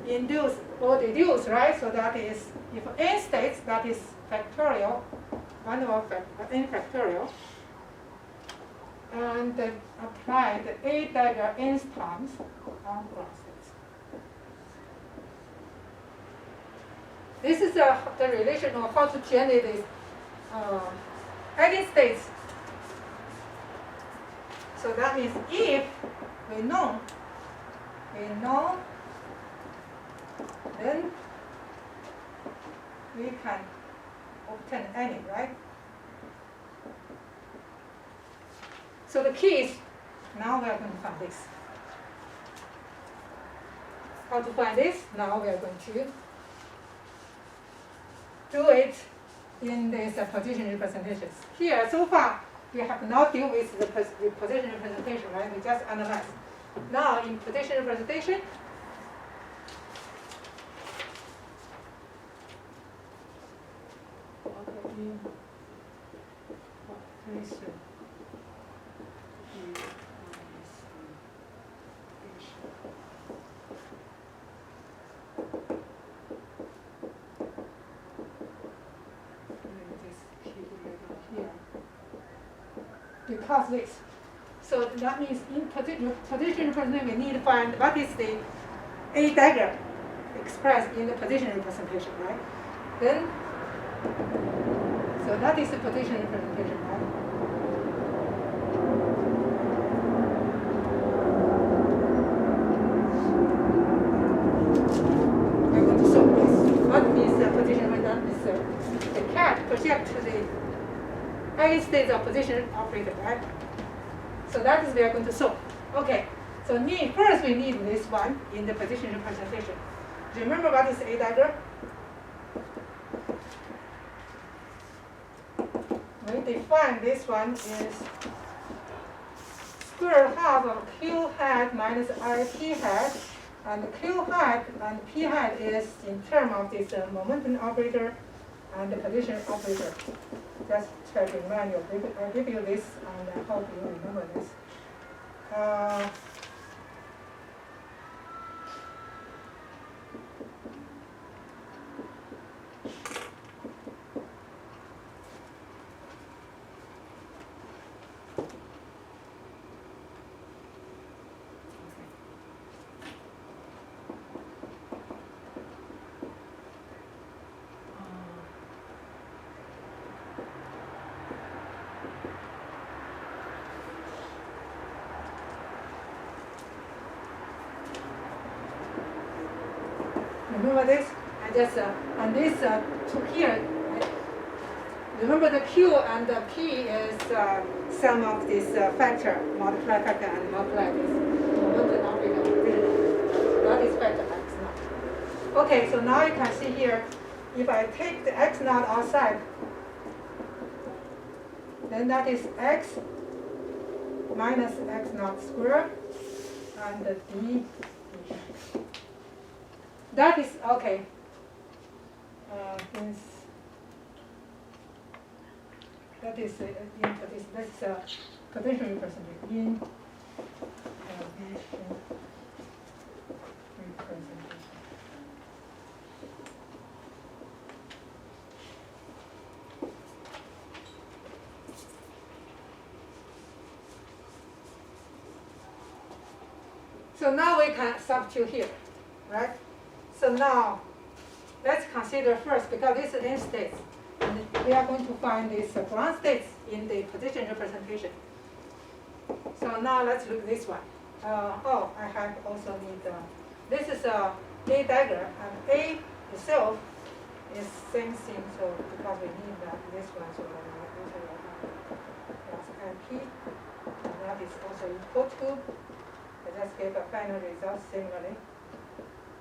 S3: induce or deduce, right? So that is, if n states, that is factorial, 1 over n factorial, and then apply the A diagram n times on ground states. This is the relation of how to generate these eigenstates. So that means if we know, then we can obtain any, right? So the key is, now we are going to find this. How to find this? Now we are going to do it in these position representations. Here, so far, we have not dealt with the position representation, right? We just analyze. Now, in position representation, because this. So that means in position representation, we need to find what is the A diagram expressed in the position representation, right? Then, so that is the position representation, right? We're going to solve this. What is the position representation? The cat project to the eigenstates of position operator, right? So that is we are going to solve. Okay. So first we need this one in the position representation. Remember what is A diagram? We define this one is square half of Q hat minus I P hat, and Q hat and P hat is in terms of this momentum operator and the position operator. Just try to remind you. I'll give you this and I hope you remember this. Remember this? I just and this to here. Remember the Q and the P is sum of this factor, multiply factor and multiply this momentum operator. That is factor x naught. Okay, so now you can see here, if I take the x naught outside, then that is x minus x naught squared and the d. That is okay. That is that's potential representation in representation. So now we can substitute here, right? So now let's consider first, because this is n states, and we are going to find these ground states in the position representation. So now let's look at this one. Oh, I have also need, this is a A diagram, and A itself is same thing, so because we need this one, so that's P, and that is also equal to, I just gave a final result similarly.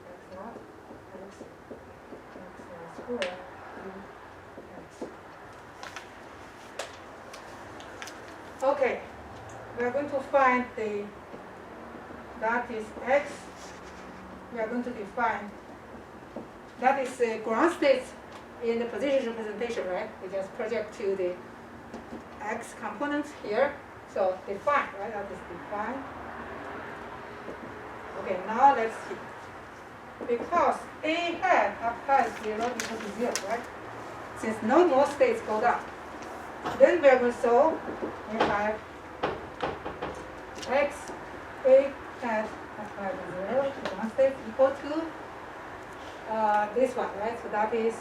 S3: X naught, X naught square, X. Okay, we are going to find that is X. We are going to define, that is the ground state in the position representation, right? We just project to the X components here. So define, right? That is define. Okay, now let's see. Because A hat applies 0 equal to 0, right? Since no more states go down. Then we are going to solve, we have X A hat applied 0 to one state equal to this one, right? So that is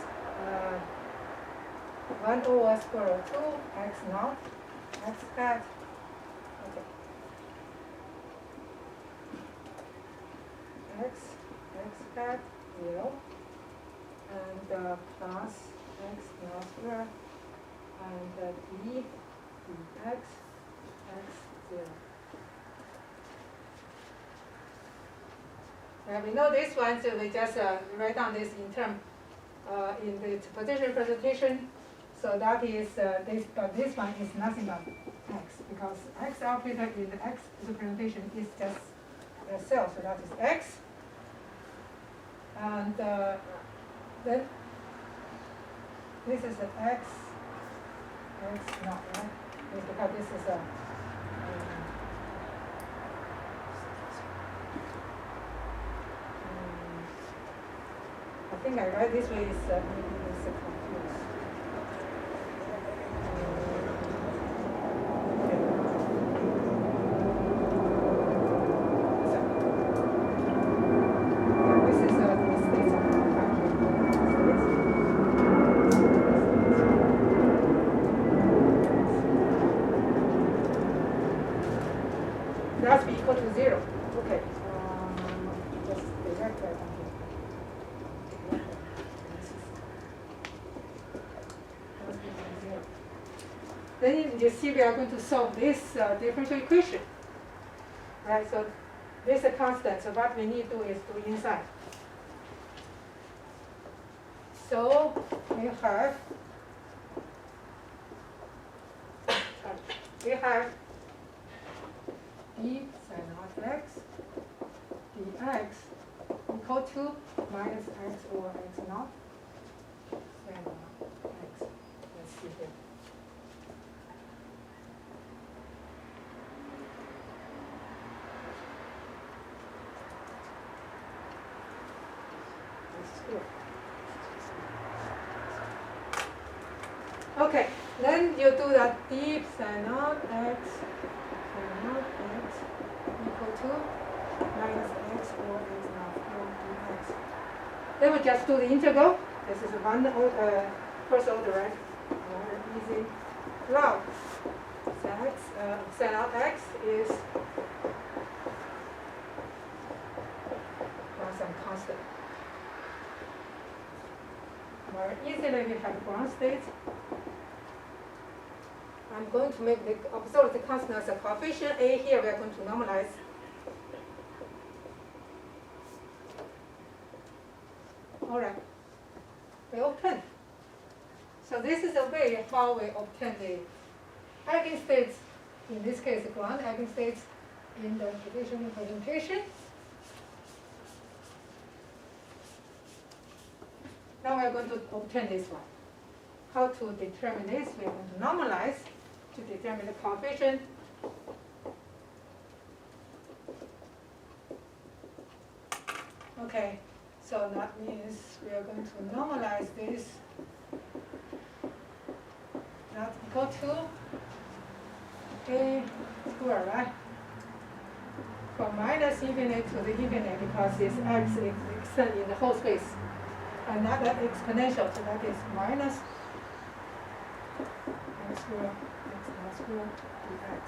S3: 1 over square root 2 X naught X hat. Okay. X hat 0 and plus X naught square and D X 0. We know this one, so we just write down this in term in the position representation. So that is this, but this one is nothing but X, because X operator in the X representation is just a cell, so that is X. And then this is an X naught, right? Because this is a I think I write this way is maybe it's confused. This is the states of the that's be equal to 0. Okay. Just direct that on here. Then you see we are going to solve this differential equation. Right, so this is a constant, so what we need to do is do inside. So we have d sin naught x dx equal to minus x over x naught sin naught x. Let's see here. Okay, then you do that d sin naught x equal to minus x over x naught dx. Then we just do the integral. This is one order, first order, right? Easy. Log sin naught x is some constant. More easily we have ground state. I'm going to make the absolute constant as a coefficient. A here we are going to normalize. All right. We obtain. So this is a way how we obtain the eigenstates, in this case the ground eigenstates in the position representation. Now we are going to obtain this one. How to determine this? We are going to normalize to determine the coefficient. Okay, so that means we are going to normalize this. That's equal to a square, right? From minus infinity to the infinite, because this x is extended in the whole space. Another exponential, so that is minus square x naught square dx.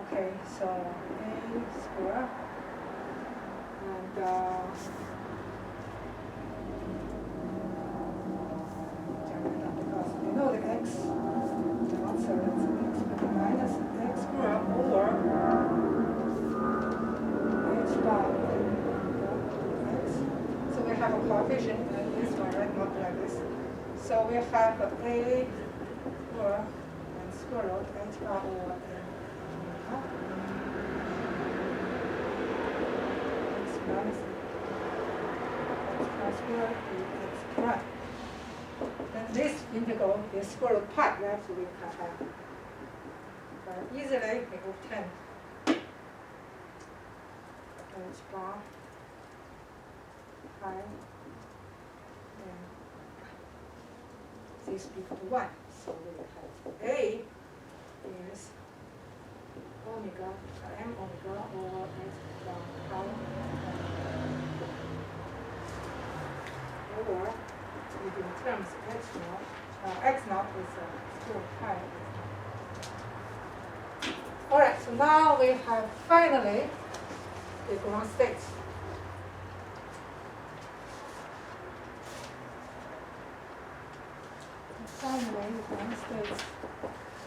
S3: Okay, so a square and because we know the x, so that's x with the minus x square over h bar x. So we have a coefficient in this one, right? Not like this. So we have a square and square root h bar over x minus x square dx prime. Then this integral is square root pi, left we can have. Easily we obtain h bar pi and this equal to 1. So we have a is omega m omega over h bar pi over in terms of x naught is square root pi. All right, so now we have finally the ground state. Finally, the ground state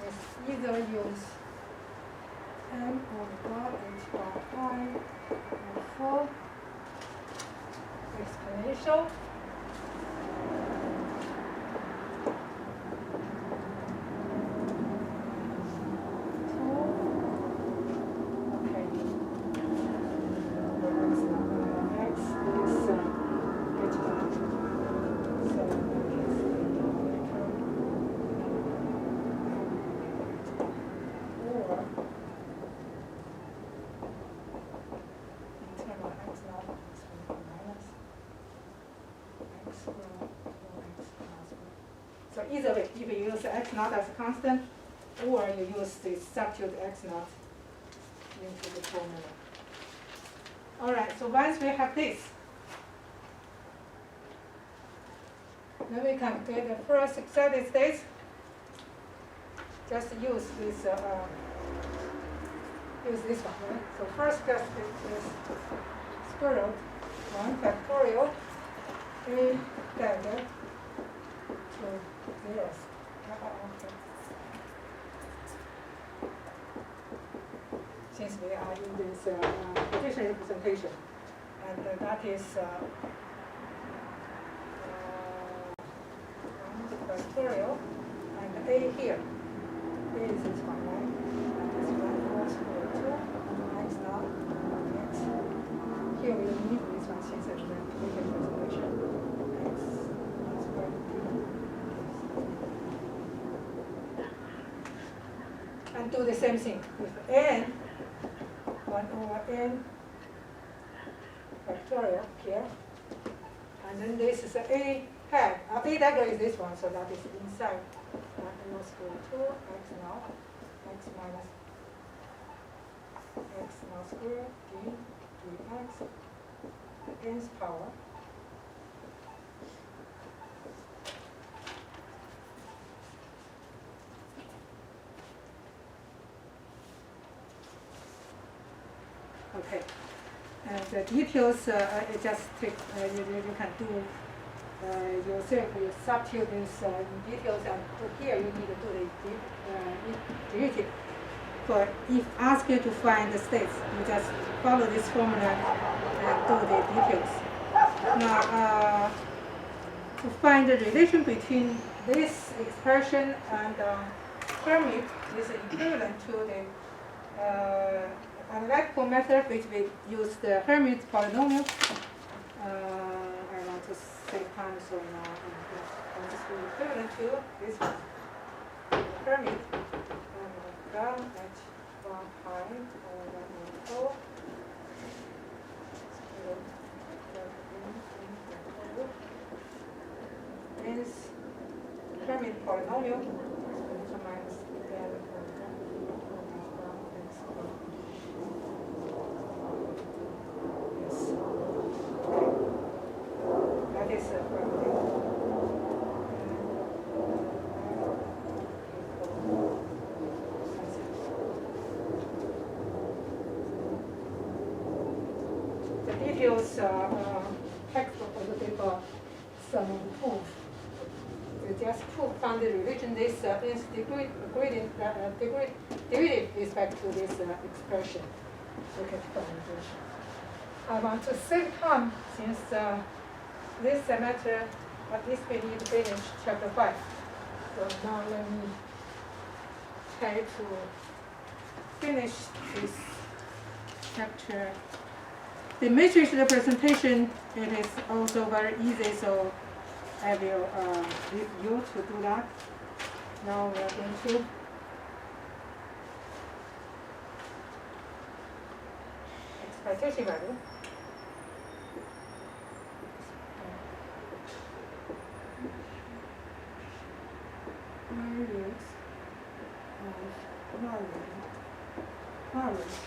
S3: is either use m omega h bar pi and 4 exponential So either way, if you use x naught as a constant, or you use the substitute x naught into the formula. All right, so once we have this, then we can get the first excited state. Just use this one, right? So first test is square root 1 factorial a dagger to zeros. Okay. Since we are in this partition representation, and that is 1 factorial, and a here. A is this one, right? And this one equals to 2 x naught x. Here we don't need this one since it's the partition representation. X squared d. And do the same thing with n, 1 over n factorial here. And then this is a hat. A dagger is this one, so that is inside. That equals to 2 x naught x minus x naught squared d dx nth power. Okay, and the details just take you can do yourself. You substitute this in details, and here you need to do the derivative. For if asked you to find the states, you just follow this formula and do the details. Now, to find the relation between this expression and Hermite is equivalent to the analytical method, which we use the Hermite polynomial. I want to save time, so now this is equivalent to this one. Hermite h1 pi over is Hermite polynomial minus that is videos, textbook also give some proof. You just proof found the relation this is derivative respect to this expression. Look at the relation. I want to save time since this semester at least we need to finish chapter 5. So now let me try to finish this chapter. The matrix representation, it is also very easy, so I will leave you to do that. Now we are going to expectation value. Values of values.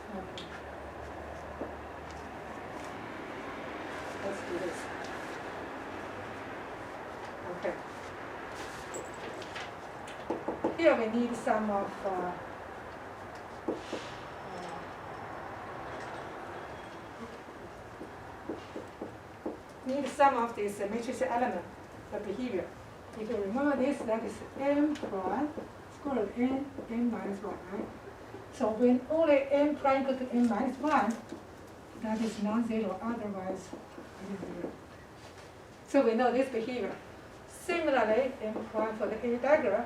S3: Okay. Let's do this. Okay. Here we need some of this matrix element, the behavior. If you remember this, that is m prime square root n minus 1, right? So when only n prime equal to n minus 1, that is non-zero, otherwise it is 0. So we know this behavior. Similarly, m prime for the A diagram,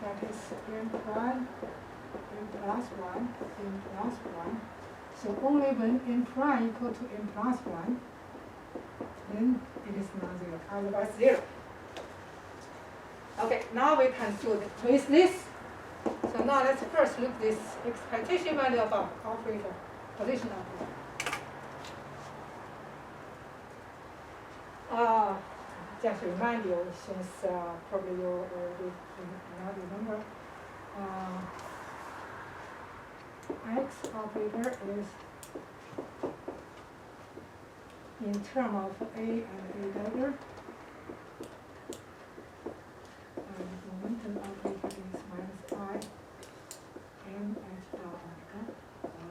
S3: that is m prime, n plus 1, n plus 1. So only when n prime equal to n plus 1, then it is non-zero, otherwise 0. Okay, now we can do with this. So now let's first look this expectation value of our operator, position operator. Just remind you, since probably you already not remember, X operator is in term of A and A dagger, and momentum operator is minus I m at tau omega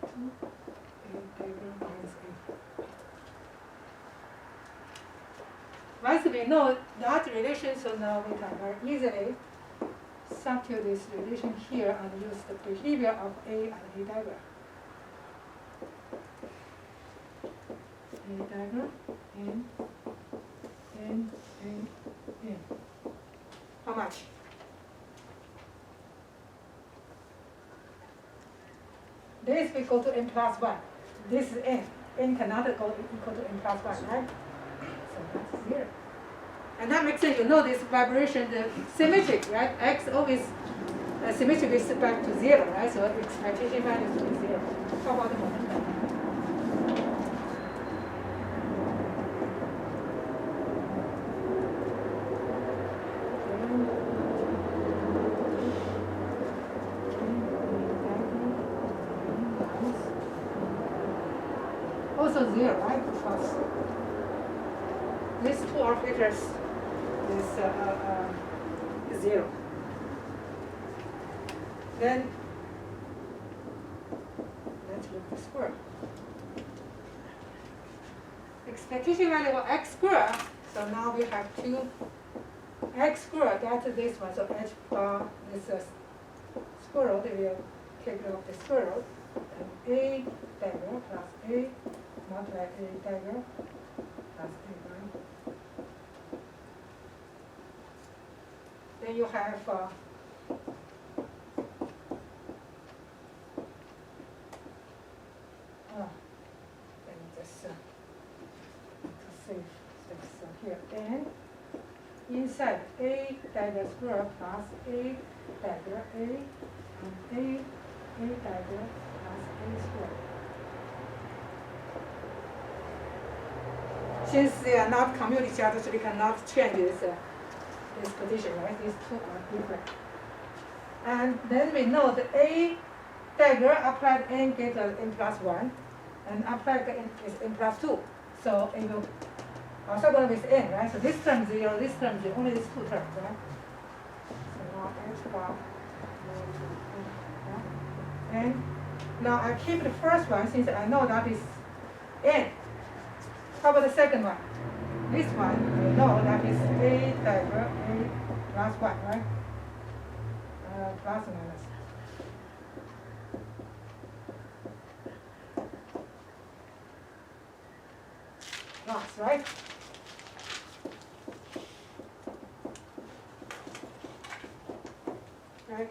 S3: to A dagger minus A. Once we know that relation, so now we can very easily substitute this relation here and use the behavior of A and A dagger. A dagger n. How much? This will go to n plus 1. This is n. N cannot go equal to n plus 1, right? So that's 0. And that makes sense. You know this vibration, the symmetric, right? X always symmetric is back to 0, right? So expectation value is 0. How about the momentum? Also 0, right? Because these two operators is 0. Then let's look at the square. Expectation value of x squared. So now we have two x squared. That's this one. So h bar is square root. We will take off the square root. And a dagger plus a multiply a dagger plus a bar. Then you have let me just to save this here. And inside a dagger square plus a dagger a and a dagger plus a square. Since they are not commute each other, so we cannot change this position, right? These two are different. And then we know the A dagger applied n gives us n plus 1, and applied n is n plus 2. So it will also go with n, right? So this term 0, this term 0, only these two terms, right? So now h bar n Now I keep the first one since I know that is n. How about the second one? This one, I know that is A dagger A plus 1, right? Plus minus. Plus, right? Right?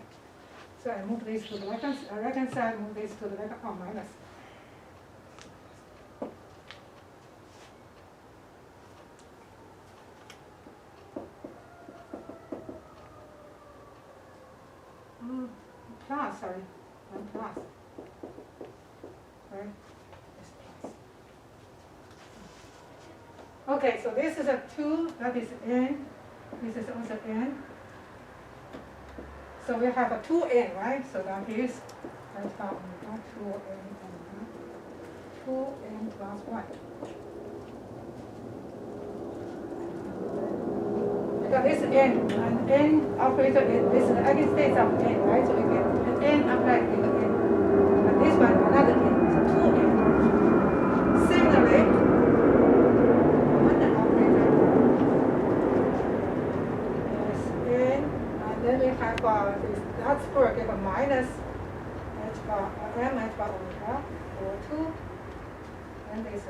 S3: So I move this to the right hand side, move this to the right, oh, minus. Plus, sorry, 1 plus. Right? Yes, plus. Okay, so this is a 2, that is n. This is also n. So we have a 2n, right? So that is alpha omega 2n plus 1. Because this n, and n operator is this is the eigenstates of n, right? So we get an n applied to the n. And this one, another n, so 2n. Similarly, one operator is n, and then we have this that square give a minus h bar m h bar omega over 2. And this is a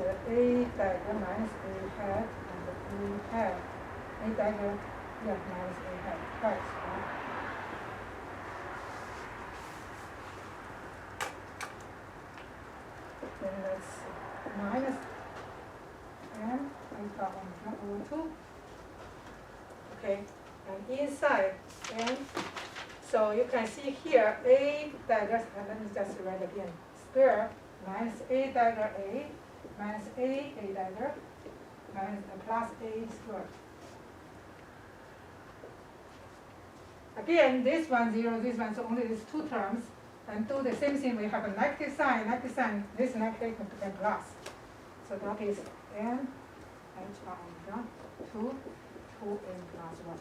S3: dagger minus a hat and a hat. A dagger, yeah, minus a hat twice, right? Then that's minus m h bar omega over 2. Okay, and inside n, so you can see here a dagger, and let me just write again, square minus a dagger a minus a dagger minus plus a squared. Again, this one 0, this one, so only these two terms. And do the same thing, we have a negative sign, this negative and plus. So that is n h bar omega 2n plus 1.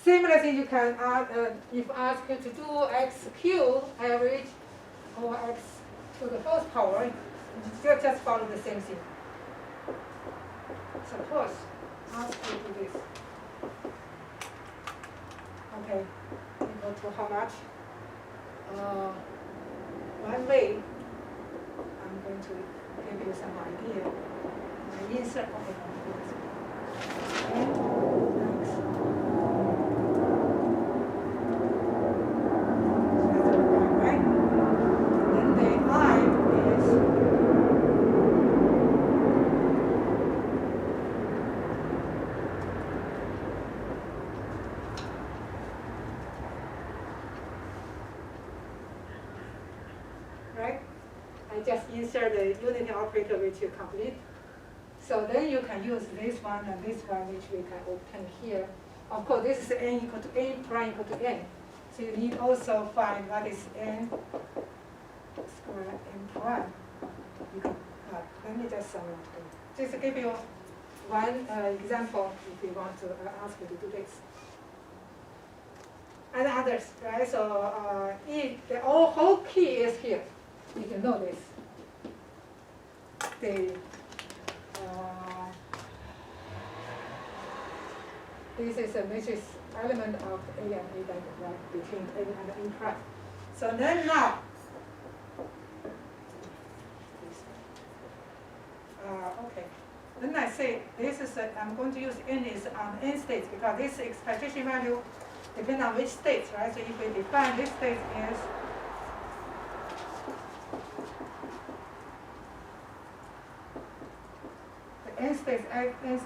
S3: Similarly, you can add, if asked you to do x cubed average or x to the first power, you still just follow the same thing. Suppose ask you to do this. Okay, equal to how much? One way, I'm going to give you some idea. I insert just insert the unity operator which you complete. So then you can use this one and this one which we can obtain here. Of course, this is n equal to a prime equal to n. So you need also find what is n square n prime. You can, let me just just give you one example if you want to ask you to do this. And others, right? So if the whole key is here, you can know this. This is a matrix element of A and A dagger, right, between A and A prime. So then now, okay. Then I say this is I'm going to use n is on n states because this expectation value depends on which states, right? So if we define this state is the n states,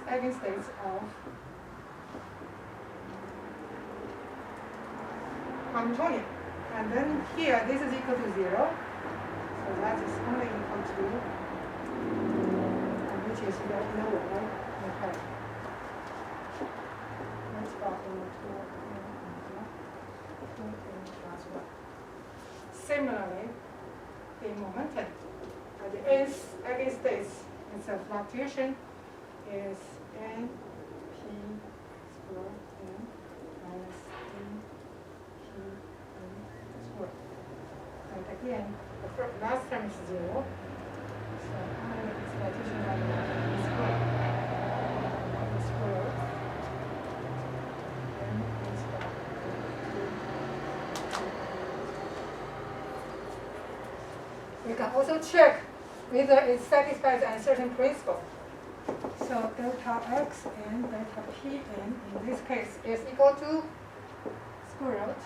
S3: eigenstates of Hamiltonian. And then here, this is equal to 0. So that is only equal to, which is lower, right? Okay. Let's go over to 2n plus 1. Similarly, the momentum at the nth eigenstates, its a fluctuation is n p again, last term is 0. So I expectation value is square. Square. Then it's back to. We can also check whether it satisfies a certain principle. So delta x and delta p n in this case is equal to square root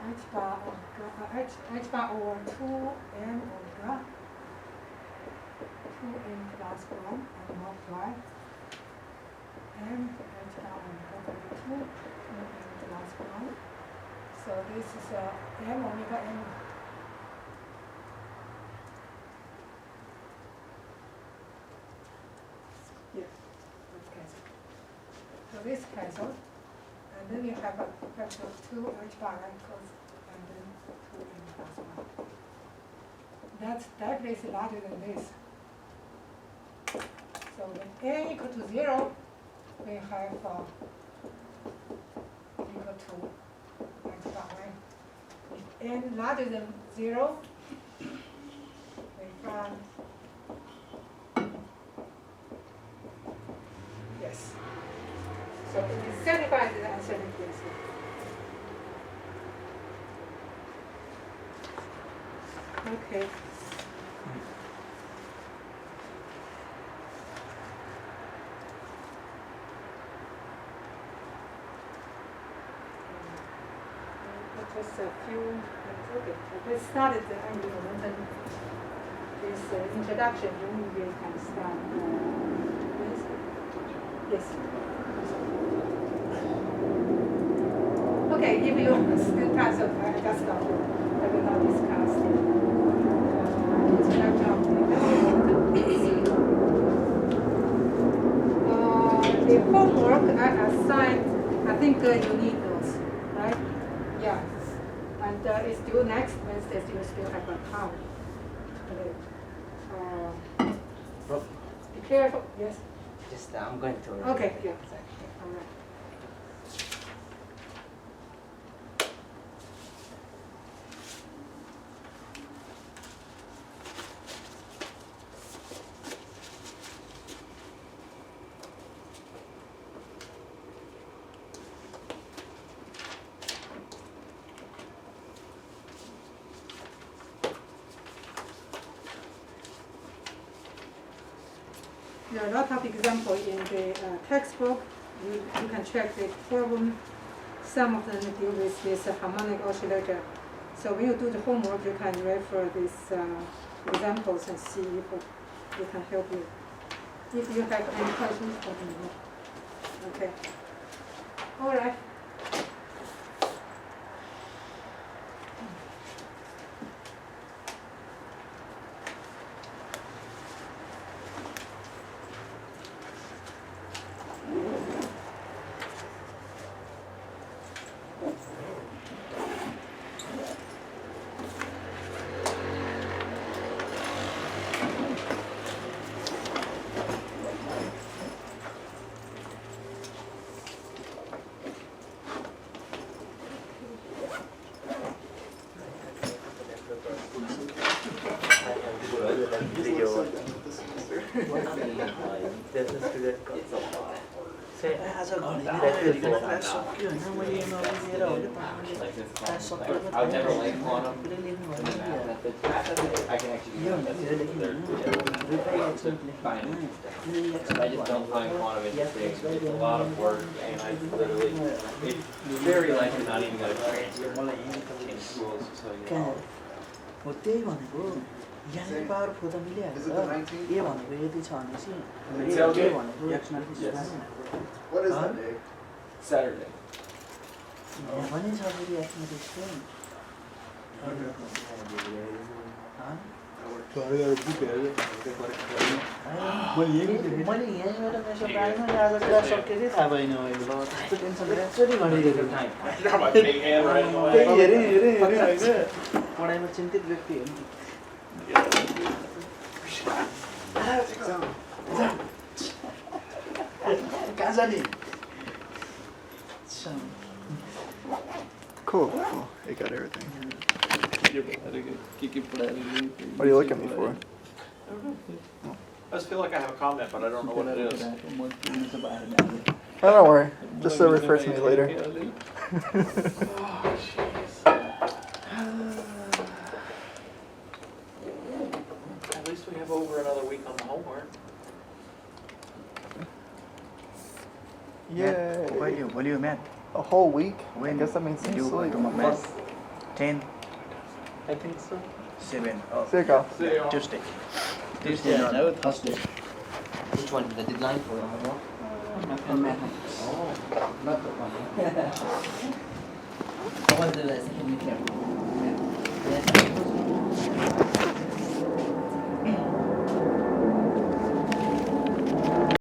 S3: h bar omega, h bar over 2n omega 2n plus 1 and multiply and h bar omega by 2 2n plus 1. So this is m omega n. Yes, let's cancel. So this cancels. And then you have a factor of 2 h bar equals, and then 2n plus 1. That's definitely larger than this. So when n equal to 0, we have equal to h bar n. If n larger than 0, we find yes. So it satisfies the uncertain principle. Okay. Just a few minutes. Okay. Let's start at the angular momentum. This introduction, then we can start. Yes. Okay, if you still pass up, I just stop. I will not discuss introduction of the homework I assigned, I think you need those, right? Yeah. And it's due next Wednesday, so you still have a time to be careful. Yes.
S5: Just I'm going to.
S3: Okay. Yeah. All right. There are a lot of examples in the textbook. You can check the problem. Some of them deal with this harmonic oscillator. So when you do the homework, you can refer these examples and see if it can help you. If you have any questions, let me know. Okay. All right.
S5: I would never like quantum. I can actually use I just don't find quantum interesting. It's a lot of work, and I literally, it's very likely not even going to transfer in schools. So you know.
S7: हो त्यही भनेको यहाँनिर power flow त मिलिहाल्छ ए भनेको यति छ भने चाहिँ ए भनेको
S4: What is that day?
S1: Saturday.
S7: यहाँ पनि छ फेरि एक्समेटिक्सको मैले यहीँबाट मेसो पाएन आज क्लास सके चाहिँ थाहा भएन अहिले त्यस्तो टेन्सन एक्चुअली घटिरहेको त्यही हेरेँ होइन पढाइमा चिन्तित व्यक्ति हो कहाँ जाने
S4: Cool, cool. It got everything. What are you looking at me for?
S2: I just feel like I have a comment, but I don't know what it is.
S4: Oh, don't worry. Just refer to me later.
S2: At least we have over another week on the homework.
S4: Yay.
S7: What do you mean?
S4: A whole week? I
S7: When
S4: guess that means some
S7: you
S4: sleep.
S7: math? 10,
S1: I think so.
S7: 7, oh,
S4: See you, Kyle.
S7: Tuesday.
S5: Tuesday,
S7: not
S5: no,
S7: Thursday.
S5: Which one? The deadline for homework?
S7: And math.
S5: Oh.
S7: Not the one.
S5: I want to do that second weekend. Yeah.